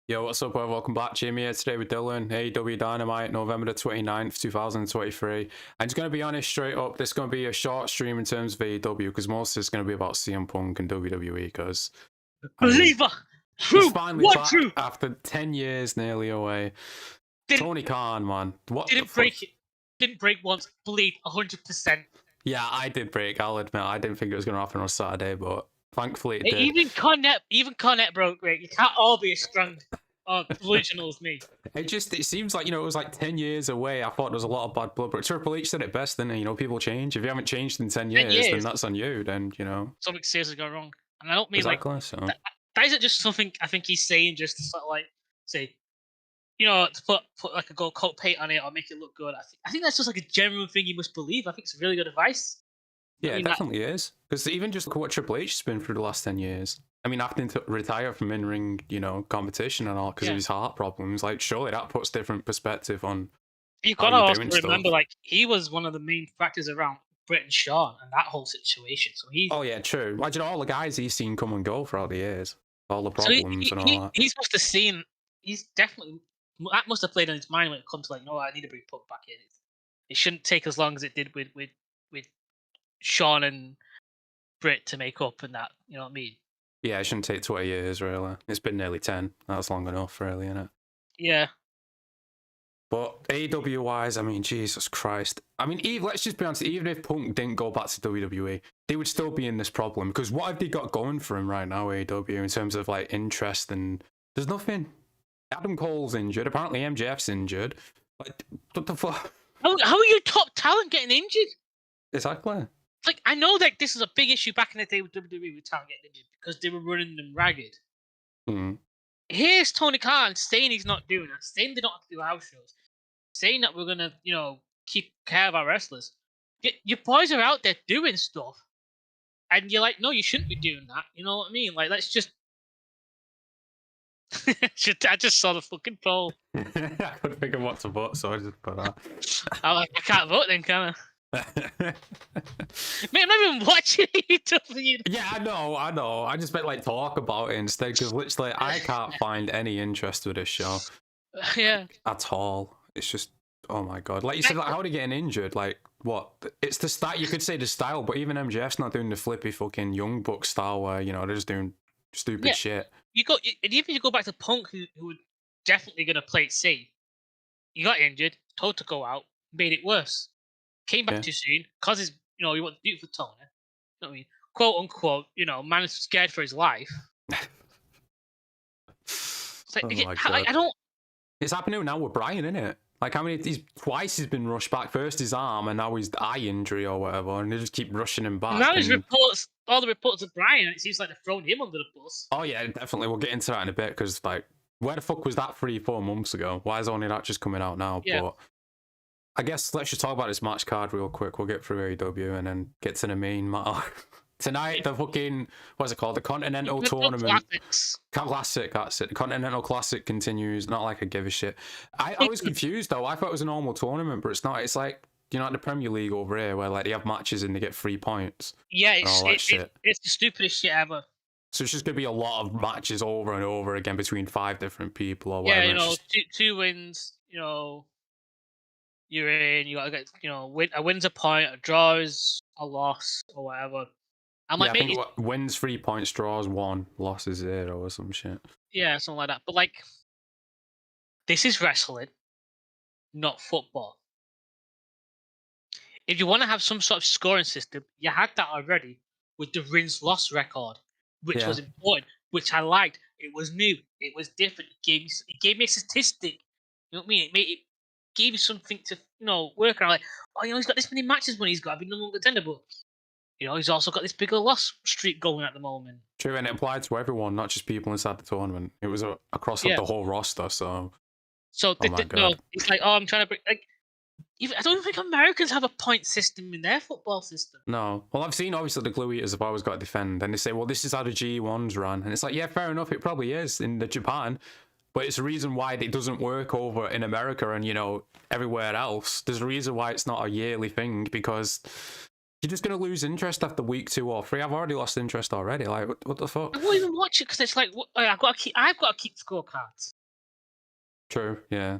Yo, what's up, everyone? Welcome back. Jimmy here today with Dylan. AEW Dynamite November the 29th, 2023. I'm just going to be honest straight up. This is going to be a short stream in terms of AEW because most of it's going to be about CM Punk and WWE because, Believer! he's True! finally What back true? after 10 years nearly away. Tony Khan, man. What Didn't break it. Didn't break once. Believe 100%. Yeah, I did break. I'll admit. I didn't think it was going to happen on Saturday, but thankfully it did. Even Cornette broke great. You can't all be as strong or delusional as me. It seems like, it was like 10 years away. I thought there was a lot of bad blood, but Triple H said it best, didn't he? People change. If you haven't changed in 10 years, then that's on you, then, Something seriously gone wrong. And I don't mean exactly, so. that isn't just something I think he's saying just to sort of say, to put like a gold coat paint on it or make it look good. I think that's just like a genuine thing you must believe. I think it's really good advice. Yeah, it definitely is. Because even just look at what Triple H has been through the last 10 years. I mean, having to retire from in-ring, competition and all because of his heart problems, like, surely that puts different perspective on. You've got to also remember, he was one of the main factors around Bret and Shawn and that whole situation. So oh yeah, true. Like, all the guys he's seen come and go throughout the years, all the problems and all that. He's must have seen. He's definitely that must have played on his mind when it comes to I need to bring Punk back in. It shouldn't take as long as it did with Shawn and Britt to make up and that. You know what I mean? Yeah, it shouldn't take 20 years, really. It's been nearly 10. That's long enough, really, isn't it? Yeah. But AEW-wise, I mean, Jesus Christ. I mean, let's just be honest, even if Punk didn't go back to WWE, they would still be in this problem. Because what have they got going for him right now, AEW, in terms of, interest? And there's nothing. Adam Cole's injured. Apparently MJF's injured. Like, what the fuck? How are your top talent getting injured? Exactly. I know that this is a big issue back in the day with WWE with talent getting injured because they were running them ragged. Mm. Here's Tony Khan saying he's not doing that, saying they don't have to do house shows, saying that we're gonna, keep care of our wrestlers. Your boys are out there doing stuff, and you're like, no, you shouldn't be doing that. You know what I mean? Let's just. I just saw the fucking poll. I couldn't think of what to vote, so I just put that. I can't vote then, can I? Man, I'm not even watching AEW. Yeah, I know. I just meant talk about it instead, because literally I can't find any interest with this show. Yeah. At all. It's just, oh my god. Like you said, how are they getting injured? What? It's the style. You could say the style, but even MJF's not doing the flippy fucking Young Buck style where they're just doing stupid shit. Even if you go back to Punk, who were definitely gonna play it safe. He got injured, told to go out, made it worse. Came back too soon because he wanted to do it for Tony. You know what I mean? Quote unquote, man is scared for his life. I don't. It's happening now with Brian, isn't it? Twice he's been rushed back. First his arm, and now his eye injury or whatever, and they just keep rushing him back. Now all the reports of Brian, it seems like they're throwing him under the bus. Oh yeah, definitely. We'll get into that in a bit because where the fuck was that 3-4 months ago? Why is only that just coming out now? Yeah. But I guess let's just talk about this match card real quick. We'll get through AEW and then get to the main matter. Tonight, the fucking, what's it called? The Continental Tournament. Classic, that's it. The Continental Classic continues. Not like I give a shit. I was confused, though. I thought it was a normal tournament, but it's not. It's like, like the Premier League over here, where they have matches and they get 3 points. Yeah, it's the stupidest shit ever. So it's just going to be a lot of matches over and over again between 5 different people or whatever. Yeah, two wins, you're in, you gotta get, a win's a point, a draw is a loss, or whatever. I think wins 3 points, draws 1, losses 0, or some shit. Yeah, something like that. But this is wrestling, not football. If you want to have some sort of scoring system, you had that already with the wins-loss record, which was important, which I liked. It was new, it was different. It gave me a statistic. You know what I mean? It gave you something to work around. He's got this many matches when he's got to be number one contender, but he's also got this bigger loss streak going at the moment. True, and it applied to everyone, not just people inside the tournament. It was across the whole roster. So it's I'm trying to bring I don't think Americans have a point system in their football system. No. Well, I've seen obviously the Glue Eaters have always got to defend, and they say, well, this is how the G1s run, and it's like, yeah, fair enough, it probably is in the Japan. But it's a reason why it doesn't work over in America and, everywhere else. There's a reason why it's not a yearly thing, because you're just going to lose interest after week 2 or 3. I've already lost interest already. What the fuck? I won't even watch it because it's I've got to keep scorecards. True, yeah.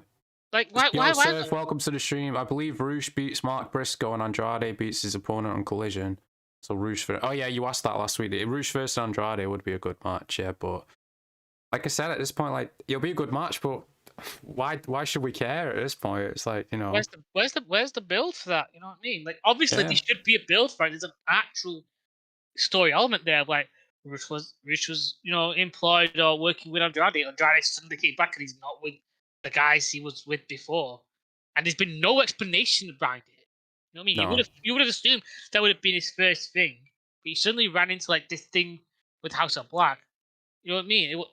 Like, why? Swerve, welcome to the stream. I believe Roosh beats Mark Briscoe and Andrade beats his opponent on Collision. So Roosh for... Oh, yeah, you asked that last week. Roosh versus Andrade would be a good match, yeah, but... Like I said, at this point, like, it'll be a good match, but why should we care at this point? It's like, you know... Where's the build for that? You know what I mean? Like, obviously, there should be a build for it. There's an actual story element there. Like, Roosh was, you know, employed or working with Andrade. Andrade suddenly came back and he's not with the guys he was with before, and there's been no explanation behind it. You know what I mean? No. You would have assumed that would have been his first thing, but he suddenly ran into like this thing with House of Black. You know what I mean?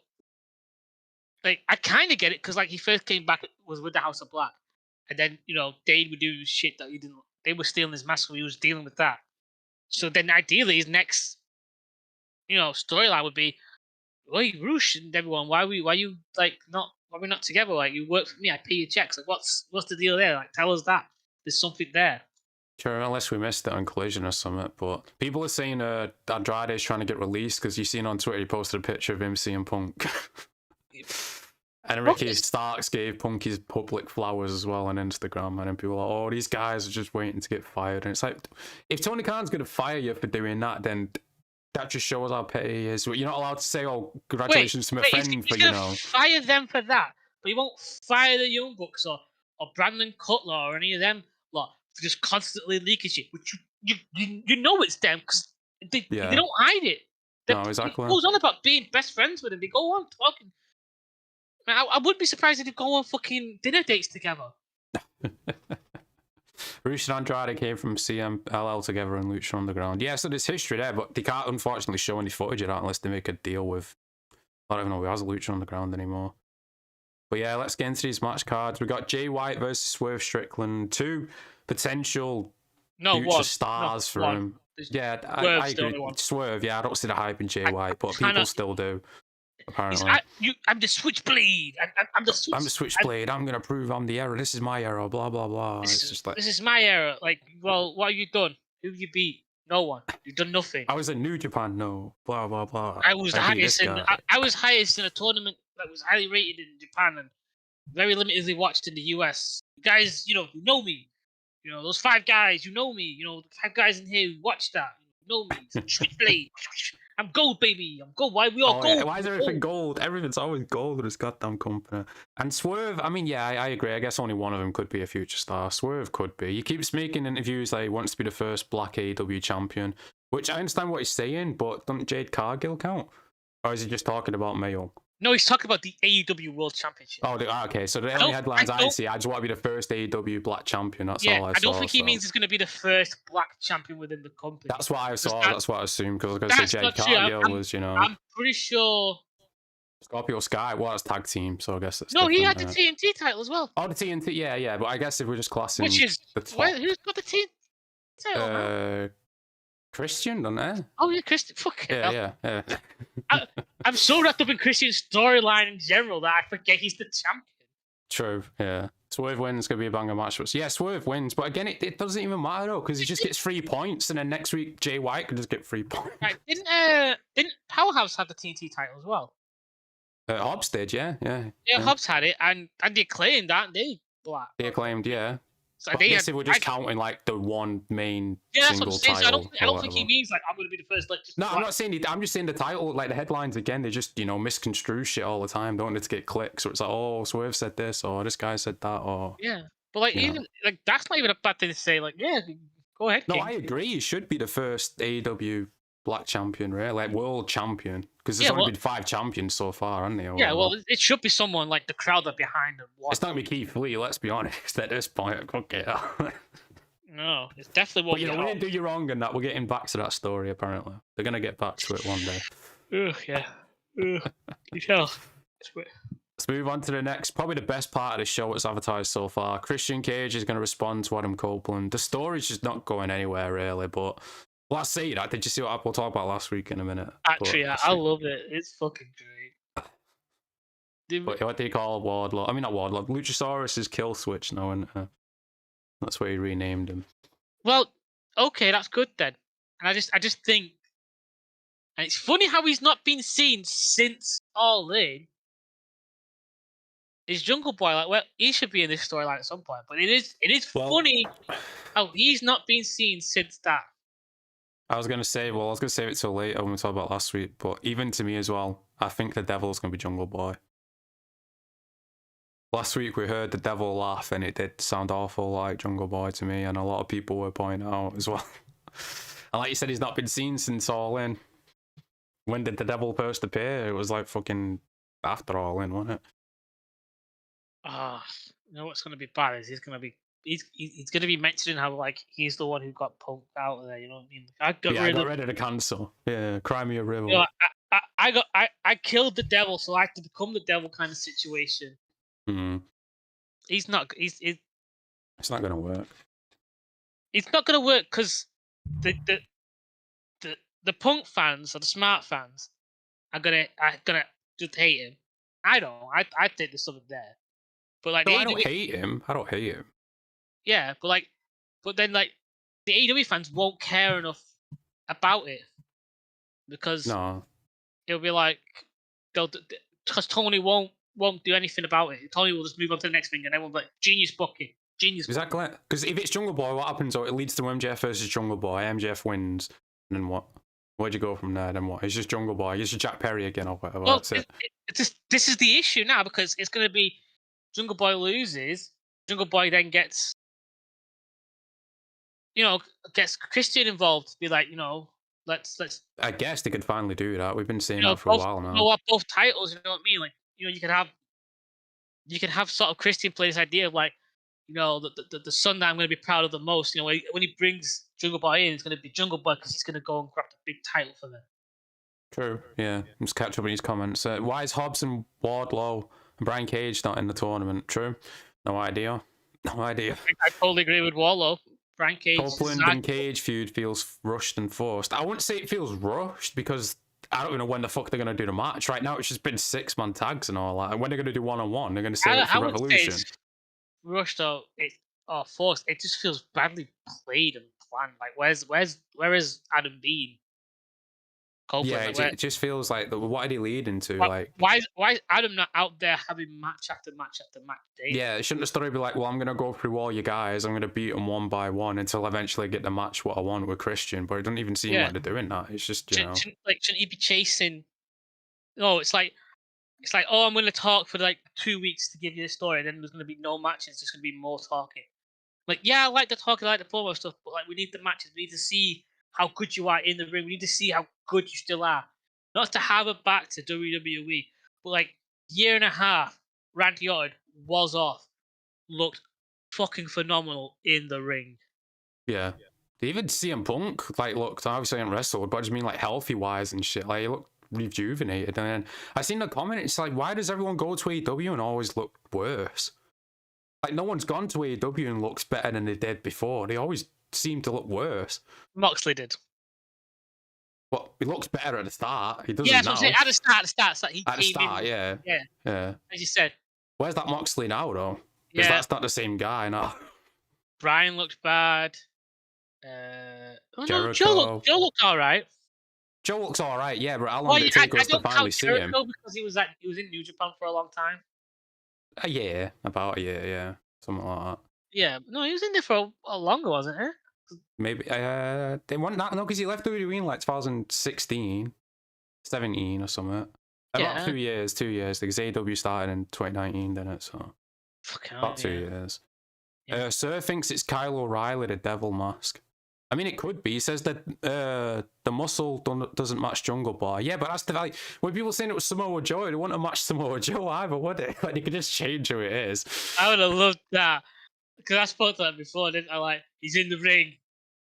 Like, I kind of get it because like he first came back was with the House of Black, and then you know Dane would do shit that he didn't. They were stealing his mask, so he was dealing with that. So then ideally his next, you know, storyline would be, "Hey, Roosh and everyone, why you like not? Why we not together? Like, you work for me, I pay your checks. Like, what's the deal there? Like, tell us that there's something there." Sure, unless we missed it on Collision or something. But people are saying Andrade is trying to get released because you've seen on Twitter he posted a picture of him seeing Punk. And Ricky Starks gave Punk his public flowers as well on Instagram, and then people are like, "Oh, these guys are just waiting to get fired." And it's like, if Tony Khan's going to fire you for doing that, then that just shows how petty he is. You're not allowed to say, "Oh, congratulations to my friend," for, you know. Fire them for that, but you won't fire the Young Bucks or Brandon Cutler or any of them lot for just constantly leaking shit, which you know it's them because they don't hide it. No, exactly. It goes on about being best friends with them. They go on talking. I wouldn't be surprised if they go on fucking dinner dates together. Roosh and Andrade came from CMLL together and Lucha Underground. Yeah, so there's history there, but they can't unfortunately show any footage of that unless they make a deal with... I don't even know who has Lucha Underground anymore. But yeah, let's get into these match cards. We got Jay White versus Swerve Strickland. Two potential future stars for him. Yeah, I agree. Swerve, yeah, I don't see the hype in Jay White, but people still do. Apparently. I'm the Switchblade. I'm the Switchblade. I'm gonna prove I'm the error. This is my error. Blah blah blah. This is my error. Like, well, what have you done? Who have you beat? No one. You've done nothing. I was in New Japan. No. Blah blah blah. I was highest in a tournament that was highly rated in Japan and very limitedly watched in the US. You guys, you know me. You know those 5 guys. You know me. You know the 5 guys in here who watched that. You know me. Switchblade. I'm gold, baby. I'm gold. Why are we all gold? Yeah. Why is everything gold? Everything's always gold with this goddamn company. And Swerve, I mean, yeah, I agree. I guess only one of them could be a future star. Swerve could be. He keeps making interviews like he wants to be the first black AEW champion, which I understand what he's saying, but doesn't Jade Cargill count? Or is he just talking about Mayo? No, he's talking about the AEW World Championship. Oh, okay. So the only headlines I see, I just want to be the first AEW black champion. That's all I saw. I don't think he means he's going to be the first black champion within the company. That's what I saw. That's what I assumed, because I was going to say Jade Cargill was, you know. I'm pretty sure. Scorpio Sky was tag team, so I guess it's. No, he had the TNT title as well. Oh, the TNT, yeah. But I guess if we're just classing. Which is. Who's got the TNT title? Christian, don't they? Oh yeah, Christian. Fuck yeah. I'm so wrapped up in Christian's storyline in general that I forget he's the champion. True, yeah. Swerve wins, gonna be a banger match. But yeah, Swerve wins, but again, it doesn't even matter though, because he just gets 3 points, and then next week Jay White can just get 3 points. Right? Didn't Powerhouse have the TNT title as well? Hobbs did, yeah. Yeah, Hobbs had it, and they Acclaimed, aren't they? Black. They Acclaimed, yeah. So I guess if we're just counting like the one main single title. So I don't think he means like I'm going to be the first. Like, just I'm not saying. I'm just saying the title, like the headlines again. They just misconstrue shit all the time, don't they, to get clicks? So it's like, oh, Swerve said this, or this guy said that, or But like even like that's not even a bad thing to say. Like go ahead. No, King. I agree. He should be the first AEW black champion, right? Like world champion, because there's only been 5 champions so far, haven't they? Well, it should be someone like the crowd are behind them. It's not gonna be Keith Lee, let's be honest. At this point, okay. No, it's definitely what. But we didn't do you wrong in that. We're getting back to that story. Apparently, they're gonna get back to it one day. You tell. Let's move on to the next, probably the best part of the show that's advertised so far. Christian Cage is going to respond to Adam Copeland. The story's just not going anywhere really, but. Well, I say that. Did you see what we'll talk about last week in a minute? Actually, I love it. It's fucking great. What do you call Wardlow? I mean, not Wardlow. Luchasaurus is Kill Switch now, and that's why he renamed him. Well, okay, that's good then. And I just think, and it's funny how he's not been seen since All In. is Jungle Boy like? Well, he should be in this storyline at some point. But it is funny how he's not been seen since that. I was gonna say it so late when we talked about last week, but even to me as well, I think the Devil's gonna be Jungle Boy. Last week we heard the Devil laugh, and it did sound awful like Jungle Boy to me, and a lot of people were pointing out as well. And like you said, he's not been seen since All In. When did the Devil first appear? It was like fucking after All In, wasn't it? You know what's gonna be bad is he's gonna be mentioning how like he's the one who got punked out of there. You know what I mean? I got rid of the cancel. Yeah, cry me a river. You know, I killed the devil, so I have to become the devil kind of situation. Mm-hmm. It's not gonna work. It's not gonna work because the punk fans or the smart fans are gonna just hate him. I don't. I think there's something there. But like, no, I don't hate him. Yeah, but then the AEW fans won't care enough about it because it'll be like because Tony won't do anything about it. Tony will just move on to the next thing, and everyone will be like, genius booking, genius. Exactly. Because if it's Jungle Boy, what happens? It leads to MJF versus Jungle Boy. MJF wins, and then what? Where'd you go from there? Then what? It's just Jungle Boy. It's just Jack Perry again or whatever. Well, that's it. This is the issue now because it's going to be Jungle Boy loses. Jungle Boy then gets Christian involved. Be like, let's. I guess they could finally do that. We've been saying that for a while now. Both titles. You know what I mean? Like, you can have sort of Christian play this idea of like, the son that I'm going to be proud of the most. When he brings Jungle Boy in, it's going to be Jungle Boy because he's going to go and grab the big title for them. True. Yeah. Just catch up on his comments. Why is Hobbs and Wardlow and Brian Cage not in the tournament? True. No idea. I totally agree with Wardlow. Brian Cage. Copeland and Cage feud feels rushed and forced. I wouldn't say it feels rushed because I don't even know when the fuck they're going to do the match. Right now, it's just been 6-man tags and all that. And when they're going to do one-on-one, they're going to say it for Revolution. Say it's rushed or forced. It just feels badly played and planned. Like, where is Adam Bean? Copeland, it just feels like what are they leading to? Why is Adam not out there having match after match after match daily? Yeah, shouldn't the story be like, well, I'm gonna go through all you guys, I'm gonna beat them one by one until eventually I get the match what I want with Christian, but it doesn't even seem like they're doing that. It's just shouldn't he be chasing? No, it's like oh, I'm gonna talk for like 2 weeks to give you the story, and then there's gonna be no matches. It's just gonna be more talking. Like, yeah, I like the talking, I like the promo stuff, but like we need the matches. We need to see how good you are in the ring. We need to see how good you still are. Not to have it back to WWE, but like year and a half, Randy Orton was off, looked fucking phenomenal in the ring. Yeah. Even CM Punk looked obviously ain't wrestled, but I just mean like healthy wise and shit. Like he looked rejuvenated. And then I seen the comment. It's like, why does everyone go to AEW and always look worse? Like no one's gone to AEW and looks better than they did before. They always seem to look worse. Moxley did. Well, he looks better at the start. He doesn't now. At the start. So he at the start, yeah. As you said. Where's that Moxley now, though? Because that's not the same guy now. Brian looked bad. Jericho. Joe looked all right. Joe looks all right, yeah, but how long did it take us to finally see him? Because he was in New Japan for a long time. A year, about a year, yeah, something like that. Yeah, no, he was in there for a longer, wasn't he? Maybe they want that because he left WWE in like 2016, 17 or something. About 2 years, because AEW started in 2019, didn't it? So about 2 years. Yeah. Sir thinks it's Kyle O'Reilly, the Devil Mask. I mean, it could be. He says that the muscle doesn't match Jungle Boy. Yeah, but that's the when people saying it was Samoa Joe, they wouldn't have matched Samoa Joe either, would it? Like, you could just change who it is. I would have loved that. Because I spoke to that before, didn't I? Like, he's in the ring,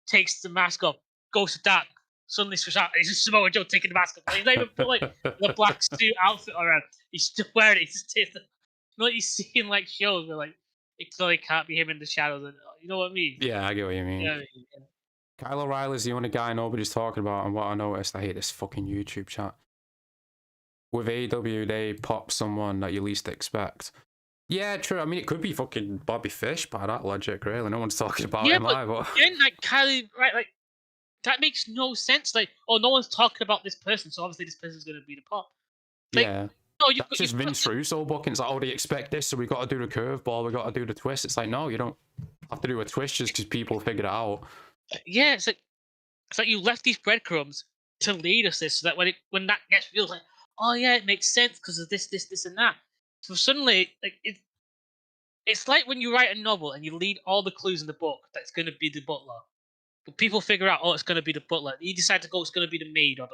takes the mask off, goes to that, suddenly switch out, and it's just Samoa Joe taking the mask off. He's not even put the black suit outfit around. He's still wearing it. He just takes you see in like shows where like it clearly can't be him in the shadows. And, you know what I mean? Yeah, I get what you mean. Yeah. Kyle O'Reilly's the only guy nobody's talking about, and what I noticed, I hate this fucking YouTube chat. With AEW, they pop someone that you least expect. Yeah, true. I mean, it could be fucking Bobby Fish by that logic, really. No one's talking about him either. Again, like Kylie, right? Like that makes no sense. Like, oh, no one's talking about this person, so obviously this person's going to be the pop. Like, no, that's just Vince Russo booking. It's like, oh, do you expect this? So we got to do the curveball, we got to do the twist. It's like, no, you don't have to do a twist just because people figured it out. Yeah, it's like you left these breadcrumbs to lead us this, so that when that gets revealed, like, oh yeah, it makes sense because of this, and that. So suddenly, like it's like when you write a novel and you lead all the clues in the book that it's going to be the butler, but people figure out, oh, it's going to be the butler. You decide to go, it's going to be the maid or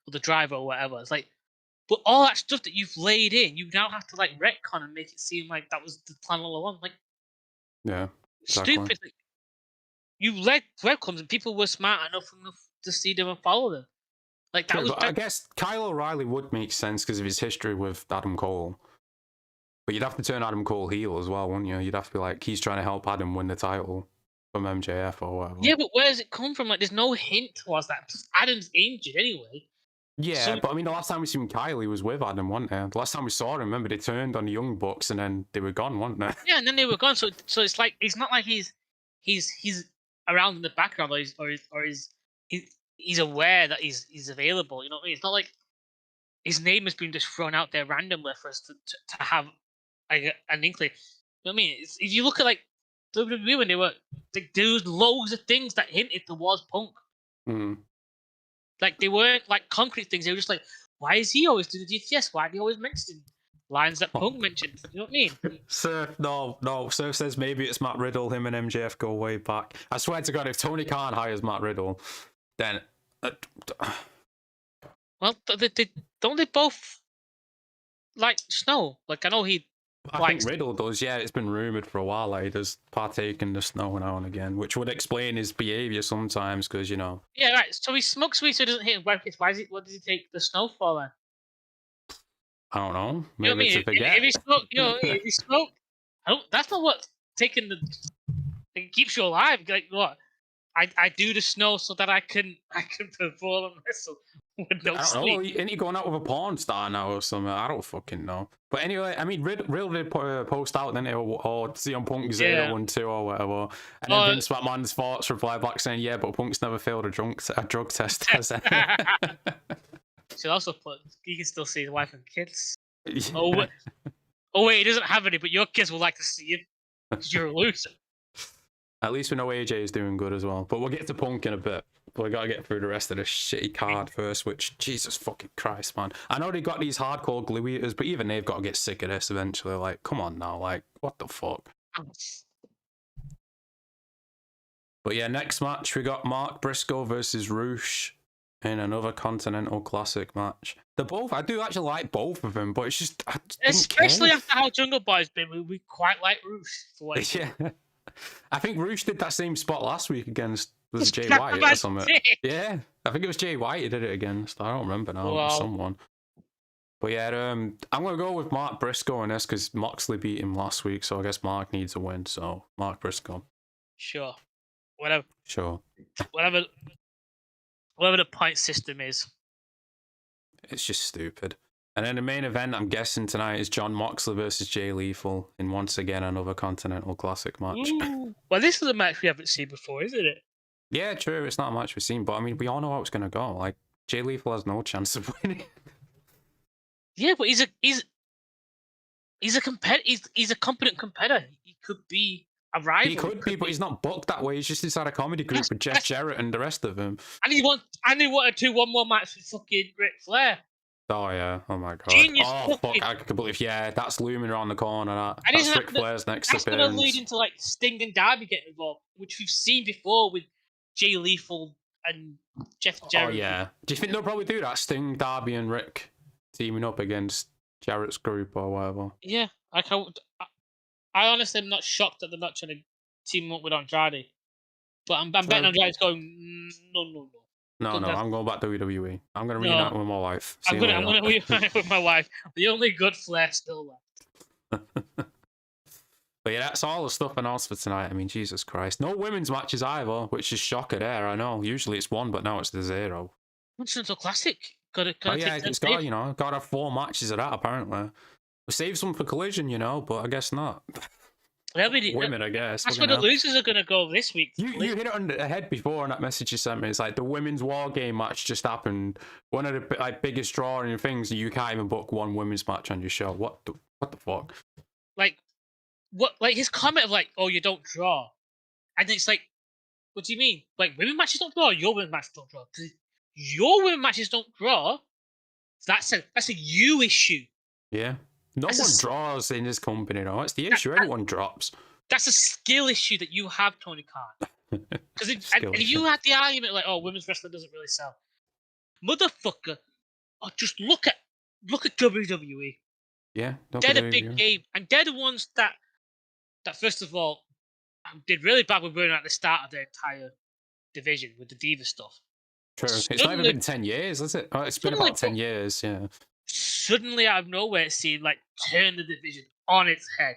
the driver or whatever. It's like, but all that stuff that you've laid in, you now have to like retcon and make it seem like that was the plan all along. Like, yeah, exactly. stupid. Like, you led breadcrumbs and people were smart enough to see them and follow them. Like that was. I guess Kyle O'Reilly would make sense because of his history with Adam Cole. But you'd have to turn Adam Cole heel as well, wouldn't you? You'd have to be like, he's trying to help Adam win the title from MJF or whatever. Yeah, but where does it come from? Like, there's no hint towards that. Plus, Adam's injured anyway. Yeah, but I mean, the last time we seen Kyle, he was with Adam, wasn't he? The last time we saw him, remember, they turned on the Young Bucks and then they were gone, weren't they? Yeah, and then they were gone. So it's like, it's not like he's around in the background or he's aware that he's available. You know what I mean? It's not like his name has been just thrown out there randomly for us to have an inkling. You know what I mean? If you look at like WWE when they were like, there was loads of things that hinted towards Punk. Mm. Like they weren't like concrete things. They were just like, why is he always doing the DTS? Why do he always mention lines that Punk mentioned? You know what I mean? Surf, no. Surf says maybe it's Matt Riddle. Him and MJF go way back. I swear to God, if Tony Khan hires Matt Riddle, then well, don't they both like Snow? Like I know he. I think Riddle does, yeah. It's been rumoured for a while that he does partake in the snow now and again, which would explain his behaviour sometimes, because, you know... Yeah, right. So he smokes weed so he doesn't hit his wife. What does he take the snow for then? I don't know. Maybe you know to forget. If he smoke, if he smoke... that's not what taking the... It keeps you alive. Like, what? I do the snow so that I can perform and wrestle with no sleep. I don't know. Ain't he going out with a porn star now or something? I don't fucking know. But anyway, I mean, Riddle did post out, then or CM Punk 012 or whatever. And then Vince McMahon's thoughts reply back saying, yeah, but Punk's never failed a drug test. Should also put, you can still see his wife and kids. Yeah. Oh wait, he doesn't have any, but your kids will like to see him because you're a loser. At least we know AJ is doing good as well. But we'll get to Punk in a bit. But we got to get through the rest of this shitty card first, which, Jesus fucking Christ, man. I know they got these hardcore glue eaters, but even they've got to get sick of this eventually. Like, come on now. Like, what the fuck? But yeah, next match, we got Mark Briscoe versus Roosh in another Continental Classic match. I do actually like both of them, but it's just... Especially after how Jungle Boy's been, we quite like Roosh. Yeah. I think Roosh did that same spot last week against Jay White or something. Yeah, I think it was Jay White he did it against. I don't remember now. It was someone. But yeah, I'm going to go with Mark Briscoe in this because Moxley beat him last week, so I guess Mark needs a win. So Mark Briscoe. Sure. Whatever. Sure. Whatever the point system is. It's just stupid. And then the main event, I'm guessing tonight, is Jon Moxley versus Jay Lethal in once again another Continental Classic match. Ooh. Well, this is a match we haven't seen before, isn't it? Yeah, true. It's not a match we've seen, but I mean, we all know how it's going to go. Like, Jay Lethal has no chance of winning. Yeah, but he's a competent competitor. He could be a rival. He could be, but he's not booked that way. He's just inside a comedy group with Jeff Jarrett and the rest of them. And he wanted to do one more match with fucking Ric Flair. Oh yeah! Oh my god! Genius fuck! I can believe. Yeah, that's looming around the corner. That's Ric Flair's next appearance. That's going to lead into like Sting and Darby getting involved, which we've seen before with Jay Lethal and Jeff Jarrett. Oh yeah. Do you think they'll probably do that? Sting, Darby, and Rick teaming up against Jarrett's group or whatever. Yeah, I honestly am not shocked that they're not trying to team up with Andrade, but I'm betting Andrade's going no. No, I'm going back to WWE. I'm going to reunite with my wife. I'm going to reunite with my wife. The only good Flair still left. But yeah, that's all the stuff announced for tonight. I mean, Jesus Christ. No women's matches either, which is shocker there. I know. Usually it's one, but now it's the 0. Continental Classic. It's got to have 4 matches of that, apparently. We saved some for Collision, but I guess not. Women, I guess. That's where the losers are going to go this week. You hit it on the head before on that message you sent me. It's like the women's war game match just happened. One of the biggest drawing things. You can't even book one women's match on your show. What the fuck? Like, what? Like his comment of like, "Oh, you don't draw," and it's like, what do you mean? Like women matches don't draw. Your women matches don't draw. Because your women matches don't draw. That's a you issue. Yeah. No one draws in this company, no. It's the issue. Everyone drops. That's a skill issue that you have, Tony Khan. Because if you had the argument like, "Oh, women's wrestling doesn't really sell," motherfucker, just look at WWE. Yeah, they're the big game, and they're the ones that first of all did really bad with running at the start of their entire division with the Diva stuff. True. It's not even been 10 years, is it? Oh, it's been about 10 years, yeah. Suddenly, out of nowhere, it seemed like turn the division on its head.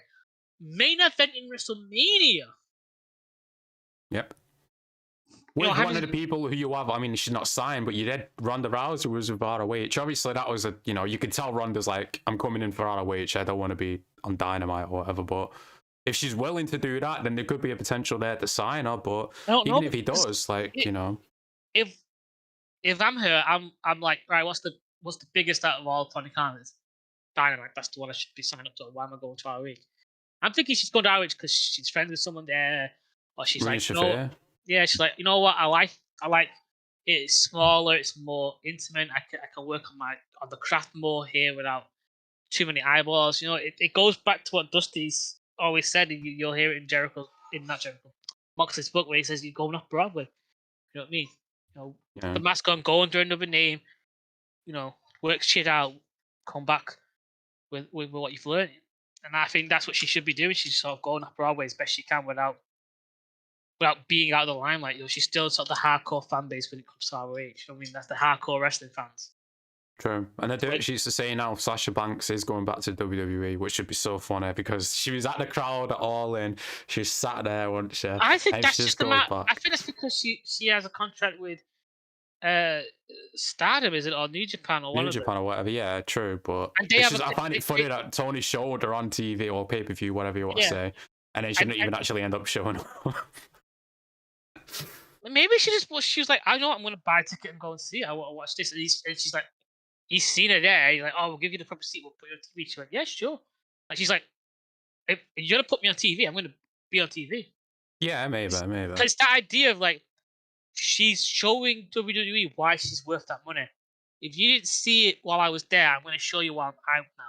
Main event in WrestleMania. Yep. With one of the people who you have, I mean, she's not signed, but you did. Ronda Rousey was with ROH. Obviously, that was you could tell Ronda's like, I'm coming in for ROH. I don't want to be on Dynamite or whatever. But if she's willing to do that, then there could be a potential there to sign her. But even if he does, if I'm her, I'm like, right, what's the biggest out of all Tony Khan's? Dynamite. That's the one I should be signed up to. Why am I going to ROH? I'm thinking she's going to ROH because she's friends with someone there, or she's like, yeah, she's like, you know what, I like it's smaller, it's more intimate. I can work on the craft more here without too many eyeballs. It goes back to what Dusty's always said. You'll hear it in Moxley's book where he says you're going off Broadway. You know what I mean? The mask on, go under another name. Work shit out, come back with what you've learned. And I think that's what she should be doing. She's sort of going off Broadway as best she can without being out of the limelight. She's still sort of the hardcore fan base when it comes to ROH. I mean, that's the hardcore wrestling fans. True. And I do. She used to say now Sasha Banks is going back to WWE, which should be so funny because she was at the crowd at All In. She sat there, wasn't she? I think that's just the matter. I think that's because she has a contract with Stardom, is it, or New Japan, or New Japan, or whatever. Yeah, true. But I find it funny that Tony showed her on TV or pay-per-view, whatever you want to say, and then she didn't even actually end up showing up. Maybe she was like, I know I'm going to buy a ticket and go and see it. I want to watch this. And she's like, he's seen her there. He's like, oh, we'll give you the proper seat. We'll put you on TV. She went, yeah, sure. And she's like, if you're going to put me on TV, I'm going to be on TV. Yeah, maybe. Because that idea of like, she's showing WWE why she's worth that money. If you didn't see it while I was there, I'm going to show you why I'm out now.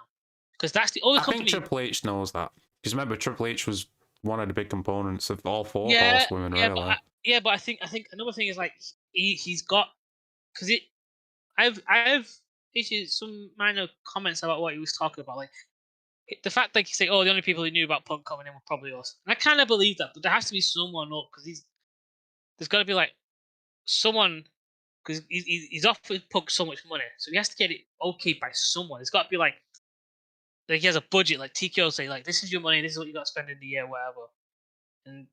Because that's the only company. I think Triple H knows that. Because remember, Triple H was one of the big components of all four horsewomen, really. But I think another thing is like he's got, because I have issues, some minor comments about what he was talking about, like the fact that you say, oh, the only people who knew about Punk coming in were probably us, and I kind of believe that, but there has to be someone up because there's got to be like someone, because he's offered Punk so much money, so he has to get it okayed by someone. It's got to be like he has a budget, like TKO say, like this is your money, this is what you got to spend in the year, whatever, and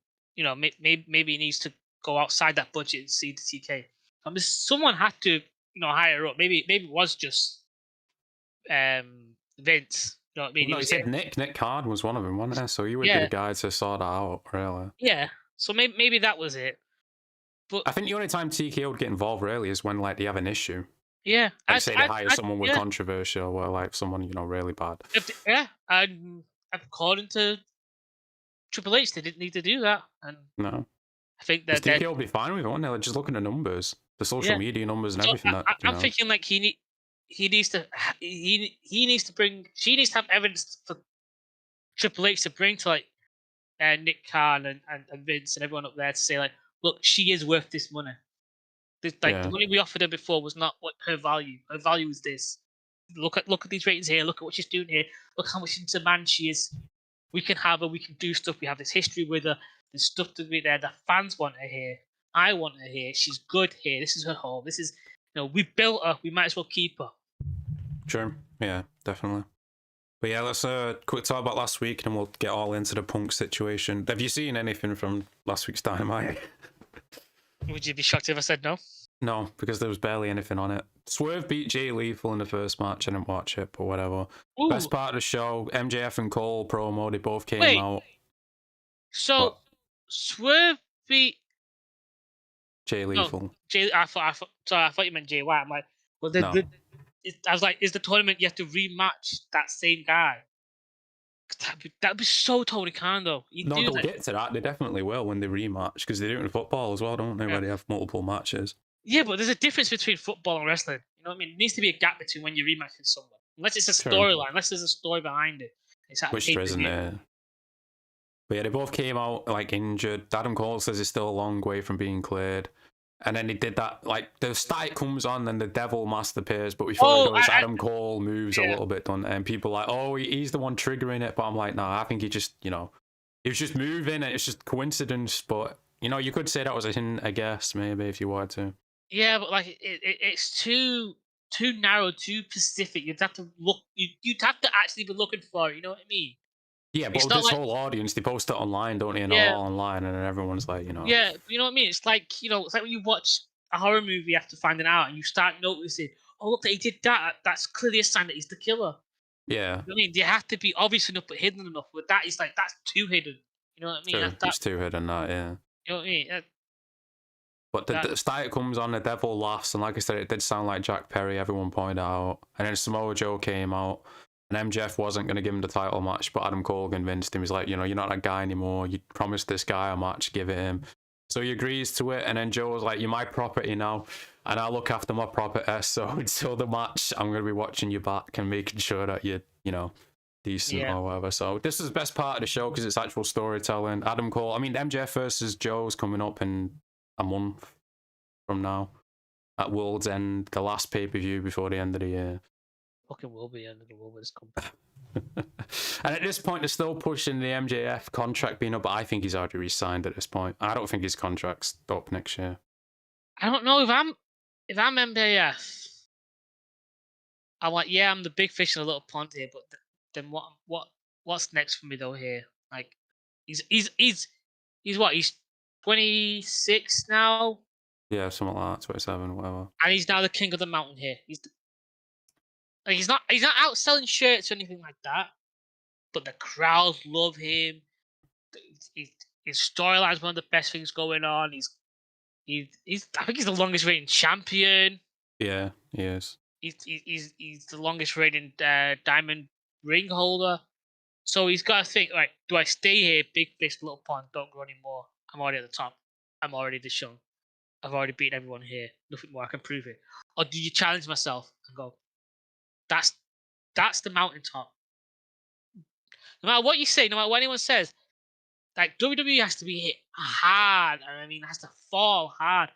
maybe he needs to go outside that budget and see the TK. Someone had to, hire up. Maybe it was just Vince. You know what I mean? No, he said Nick Card was one of them, wasn't it? So you would be the guy to sort that out, really. Yeah. So maybe that was it. But I think the only time TK would get involved really is when like they have an issue. Yeah. Like say they hire someone with controversy or like someone really bad. And according to Triple H, they didn't need to do that. And no. I think that TK will be fine with it, won't they? Like, just looking at numbers, the social media numbers and everything. I'm thinking like he needs to bring. She needs to have evidence for Triple H to bring to like Nick Khan and Vince and everyone up there to say like, look, she is worth this money. The money we offered her before was not what her value. Her value is this. Look at these ratings here. Look at what she's doing here. Look how much in demand she is. We can have her. We can do stuff. We have this history with her. There's stuff to be there. The fans want her here. I want her here. She's good here. This is her home. This is, we built her. We might as well keep her. Sure. Yeah, definitely. But yeah, let's quick talk about last week, and then we'll get all into the Punk situation. Have you seen anything from last week's Dynamite? Would you be shocked if I said no? No, because there was barely anything on it. Swerve beat Jay Lethal in the first match. I didn't watch it, but whatever. Ooh. Best part of the show, MJF and Cole promo. They both came out. So What? Swerve beat Jay Lethal. Jay. Sorry, I thought you meant Jay White. I'm like, well, No. I was like, is the tournament you have to rematch that same guy? That'd be so Tony Khan though. No, they'll get to that. They definitely will when they rematch because they do it in football as well, don't they? Yeah. Where they have multiple matches. Yeah, but there's a difference between football and wrestling. You know what I mean? There needs to be a gap between when you're rematching someone. Unless it's a storyline, unless there's a story behind it. It's Which there isn't there. But yeah, they both came out like injured. Adam Cole says he's still a long way from being cleared. And then he did that, like, the static comes on and the devil mask appears, but before it goes, Adam Cole moves a little bit, don't, and people are like, oh, he's the one triggering it. But I'm like, nah, I think he just, he was just moving, and it's just coincidence. But, you could say that was a hint, I guess, maybe, if you wanted to. Yeah, but, like, it's too narrow, too specific. You'd have to look, you'd have to actually be looking for it, you know what I mean? Yeah, but this whole audience, they post it online, don't they? And all online, and then everyone's like, Yeah, you know what I mean? It's like, it's like when you watch a horror movie after finding out, and you start noticing, oh, look, he did that. That's clearly a sign that he's the killer. Yeah. You know what I mean? They have to be obvious enough, but hidden enough. But that is like, that's too hidden. You know what I mean? True. It's too hidden, that, yeah. You know what I mean? But the static comes on, the devil laughs, and like I said, it did sound like Jack Perry, everyone pointed out. And then Samoa Joe came out, and MJF wasn't going to give him the title match, but Adam Cole convinced him. He's like, you're not that guy anymore. You promised this guy a match, give it him. So he agrees to it, and then Joe was like, you're my property now, and I look after my property, so until the match, I'm going to be watching you back and making sure that you're, decent or whatever. So this is the best part of the show because it's actual storytelling. Adam Cole, MJF versus Joe's coming up in a month from now at World's End, the last pay-per-view before the end of the year. Fucking will be end of the world with this company. And at this point, they're still pushing the MJF contract being up, but I think he's already re-signed at this point. I don't think his contract's up next year. I don't know if I'm MJF. I'm like, yeah, I'm the big fish in a little pond here, but then what's next for me though here? Like, he's what? He's 26 now. Yeah, something like that, 27, whatever. And he's now the king of the mountain here. He's not out selling shirts or anything like that, but the crowds love him. His storyline's one of the best things going on. I think he's the longest reigning champion. Yeah, he is. He's the longest reigning diamond ring holder. So he's got to think, right, do I stay here, big fish, little pond, don't grow anymore? I'm already at the top. I'm already the show. I've already beaten everyone here. Nothing more, I can prove it. Or do you challenge myself and go, that's the mountaintop. No matter what you say, no matter what anyone says, like WWE has to be hit hard, and has to fall hard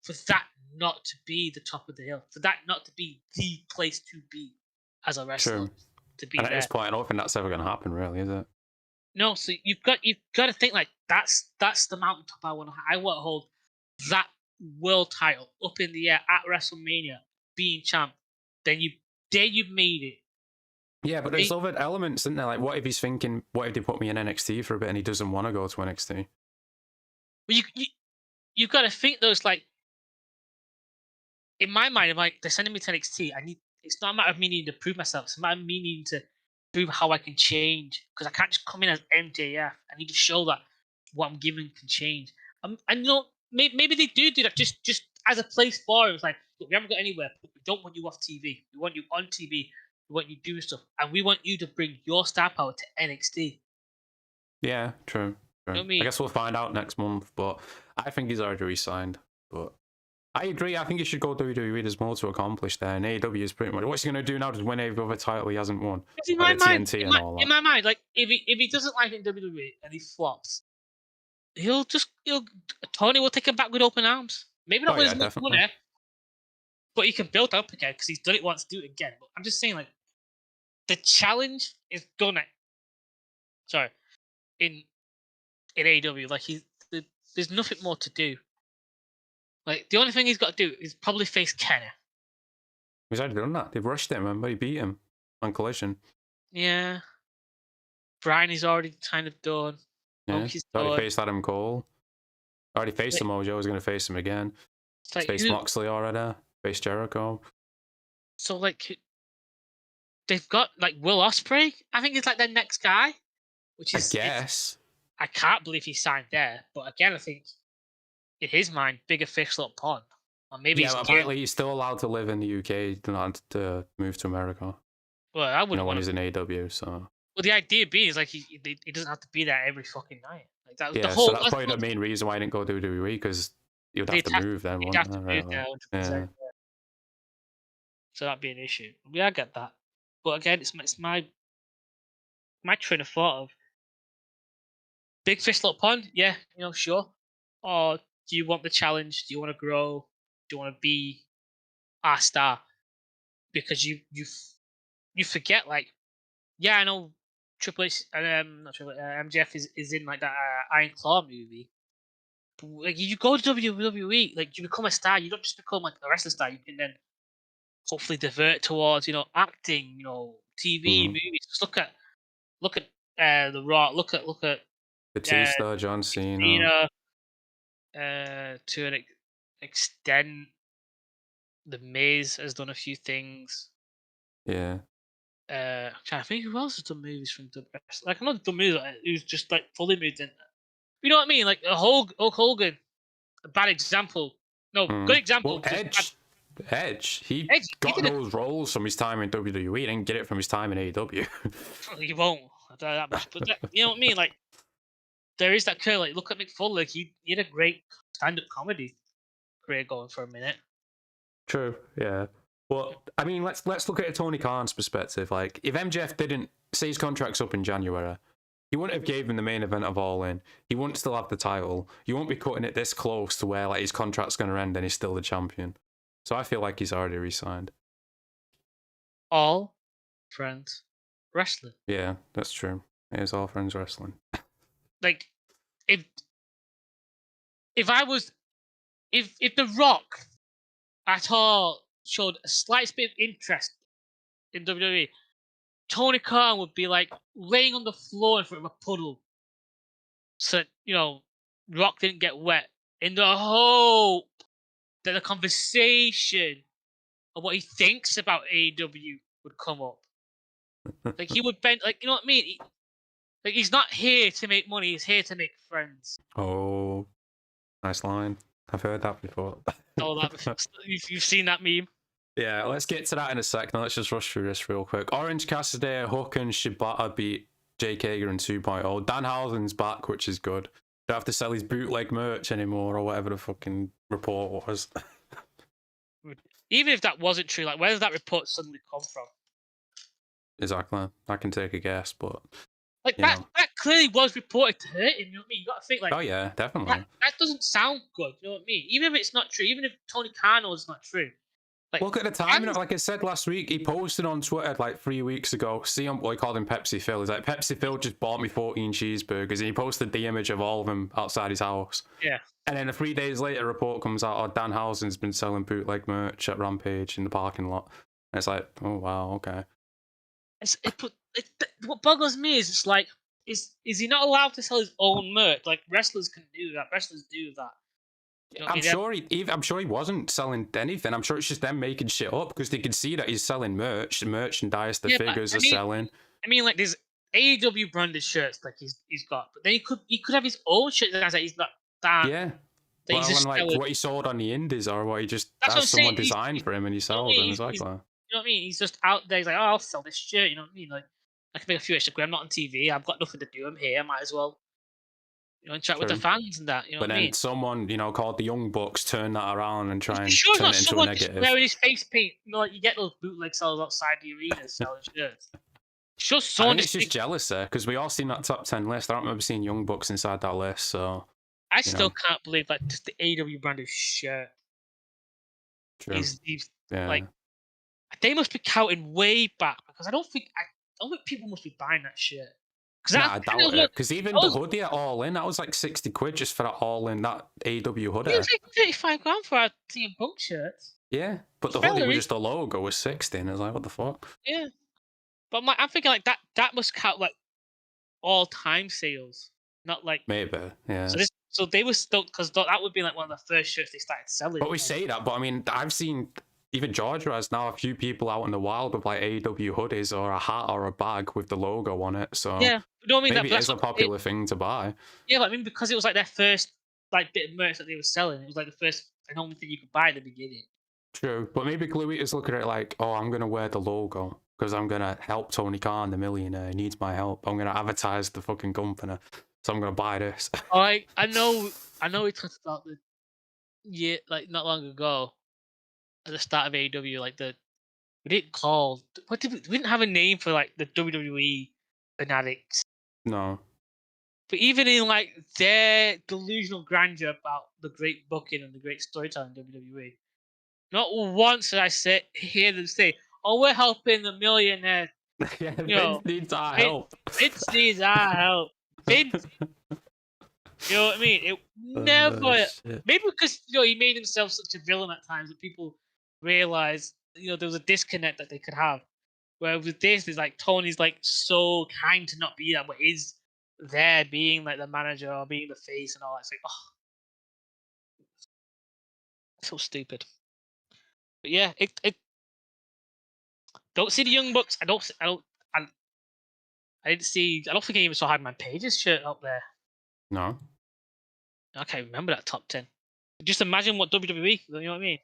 for that not to be the top of the hill, for that not to be the place to be as a wrestler. True. To be and there. At this point, I don't think that's ever going to happen, really, is it? No, so you've got to think like that's the mountaintop I want to hold that world title up in the air at WrestleMania, being champ. Then you've made it. Yeah, but there's other elements, isn't there? Like, what if he's thinking, what if they put me in NXT for a bit and he doesn't want to go to NXT? Well, you've got to think those, like, in my mind, I'm like, they're sending me to NXT. It's not a matter of me needing to prove myself. It's a matter of me needing to prove how I can change, because I can't just come in as MJF. I need to show that what I'm given can change. Maybe they do that just as a place for it. It's like, look, we haven't got anywhere, but we don't want you off TV. We want you on TV. We want you doing stuff, and we want you to bring your star power to NXT. Yeah, true. You know what I mean? I guess we'll find out next month, but I think he's already re-signed. But I agree. I think he should go WWE. There's more to accomplish there. And AEW is pretty much, what's he going to do now? Just win every other title he hasn't won? In my mind, like, if he doesn't like it in WWE and he flops, Tony will take him back with open arms. Maybe not with his much money, but he can build up again because he's done it once. Do it again. But I'm just saying, like, the challenge is gonna. Sorry, in AEW, like, there's nothing more to do. Like, the only thing he's got to do is probably face Kenny. He's already done that. They've rushed him, remember? He beat him on Collision. Yeah. Brian is already kind of done. Yeah. He's already faced Adam Cole. Already faced him. Mojo was going to face him again. Like, faced Moxley already. Faced Jericho. So, like, they've got, like, Will Ospreay. I think it's like their next guy. Which is, I guess. I can't believe he signed there. But again, I think in his mind, bigger fish look pond. Or maybe but apparently he's still allowed to live in the UK, not to move to America. Well, I wouldn't when he's in AEW, so. Well, the idea being is like he doesn't have to be there every fucking night. Like that was yeah, the whole. So that's probably the main reason why I didn't go to WWE, because he would have to move then. He'd have to move there, 100%. So that'd be an issue. Yeah, I get that. But again, it's my train of thought of big fish little pond. Yeah, sure. Or do you want the challenge? Do you want to grow? Do you want to be our star? Because you forget, like, yeah, I know Triple H and not Triple H, MJF is in like that Iron Claw movie. But, like, you go to WWE, like, you become a star. You don't just become like a wrestling star. You can then hopefully divert towards acting, TV, movies. Just look at The Rock. Look at Batista, John Cena. To an extent, The Miz has done a few things. Yeah. I'm trying to think who else has done movies from WWE. Like, I know done movies who's just like fully moved in. You know what I mean? Like Hulk Hogan, a bad example. No, good example. Well, Edge, he got those roles from his time in WWE. He didn't get it from his time in AEW. He won't. I don't know that much. But you know what I mean? Like, there is that curve. Like, look at Mick Foley. Like, he had a great stand-up comedy career going for a minute. True. Yeah. Well, I mean, let's look at it Tony Khan's perspective. Like, if MJF didn't say his contract's up in January, he wouldn't have gave him the main event of All In. He wouldn't still have the title. You won't be cutting it this close to where like his contract's going to end and he's still the champion. So I feel like he's already re-signed. All Friends Wrestling. Yeah, that's true. It is All Friends Wrestling. Like, if The Rock at all showed a slight bit of interest in WWE, Tony Khan would be like laying on the floor in front of a puddle, so Rock didn't get wet, in the hope that the conversation of what he thinks about AEW would come up. Like, he would bend, like, you know what I mean? Like, he's not here to make money; he's here to make friends. Oh, nice line. I've heard that before. You've seen that meme? Yeah, let's get to that in a second. Let's just rush through this real quick. Orange Cassidy, Hook, and Shibata beat Jake Hager in 2.0. Danhausen's back, which is good. Don't have to sell his bootleg merch anymore, or whatever the fucking report was. Even if that wasn't true, like, where did that report suddenly come from? Exactly. I can take a guess, but like that clearly was reported to hurt him. You know what I mean? You got to think, like, oh yeah, definitely. That doesn't sound good. You know what I mean? Even if it's not true, even if Tony Khan knows it's not true. Like, look at the time, like I said last week, he posted on Twitter like 3 weeks ago. See him, well, he called him Pepsi Phil. He's like, Pepsi Phil just bought me 14 cheeseburgers, and he posted the image of all of them outside his house. Yeah. And then 3 days later, a report comes out, oh, Danhausen's been selling bootleg merch at Rampage in the parking lot. And it's like, oh wow, okay. What boggles me is, it's like, is he not allowed to sell his own merch? Like, wrestlers can do that. Wrestlers do that. You know, I'm sure he wasn't selling anything. I'm sure it's just them making shit up, because they can see that he's selling merch, the merchandise, the figures are selling. I mean, like, there's AEW branded shirts like he's got, but then he could have his own shirts that he's not that. Yeah. Well, like what he sold on the indies, or what he just has someone designed for him and he sells them. Exactly. You know what I mean? He's just out there. He's like, oh, I'll sell this shirt. You know what I mean? Like, I can make a few extra grand. I'm not on TV. I've got nothing to do. I'm here. I might as well, interact with the fans and that. You know what I mean? But then someone, called the Young Bucks, turn that around and try and turn it into a negative. Wearing his face paint, like you get those bootleg sellers outside the arena selling shirts. It's just someone. It's just jealousy, because we all seen that top 10 list. I don't remember seeing Young Bucks inside that list, so. I still can't believe that just the AEW branded shirt. True. Like, they must be counting way back, because I don't think people must be buying that shirt. I doubt it. Because even the hoodie at All In, that was like 60 quid just for that All In, that AEW hoodie. It was like 35 grand for our CM Punk shirts. Yeah, but the hoodie was just a logo was 60, and I was like, what the fuck? Yeah. But I'm thinking, like, that must count, like, all-time sales. Not like... Maybe, yeah. So they were still... Because that would be, like, one of the first shirts they started selling. But we say that, but I mean, I've seen... Even Georgia has now a few people out in the wild with like AEW hoodies or a hat or a bag with the logo on it. So yeah, No, I mean Maybe that. it is a popular thing to buy. Yeah, but I mean because it was like their first like bit of merch that they were selling. It was like the first and only thing you could buy at the beginning. True, but maybe Glue Eater's looking at it like, oh, I'm gonna wear the logo because I'm gonna help Tony Khan, the millionaire. He needs my help. I'm gonna advertise the fucking company, so I'm gonna buy this. I know we talked about like not long ago at the start of AEW, like we didn't call we didn't have a name for like the WWE fanatics. No. But even in like their delusional grandeur about the great booking and the great storytelling in WWE, not once did I hear them say, "Oh, we're helping the millionaire." Yeah, You Vince know, needs our help. Vince needs our help. Vince, you know what I mean? It never. Shit. Maybe because he made himself such a villain at times that people realize there was a disconnect that they could have. Where with this, it's like Tony's like so kind to not be that, but is there being like the manager or being the face and all that. It's like, oh, so stupid. But yeah, it don't see the Young Bucks. I don't didn't see. I don't think I even saw Hangman Page's shirt up there. No. I can't remember that top 10. Just imagine what WWE. You know what I mean?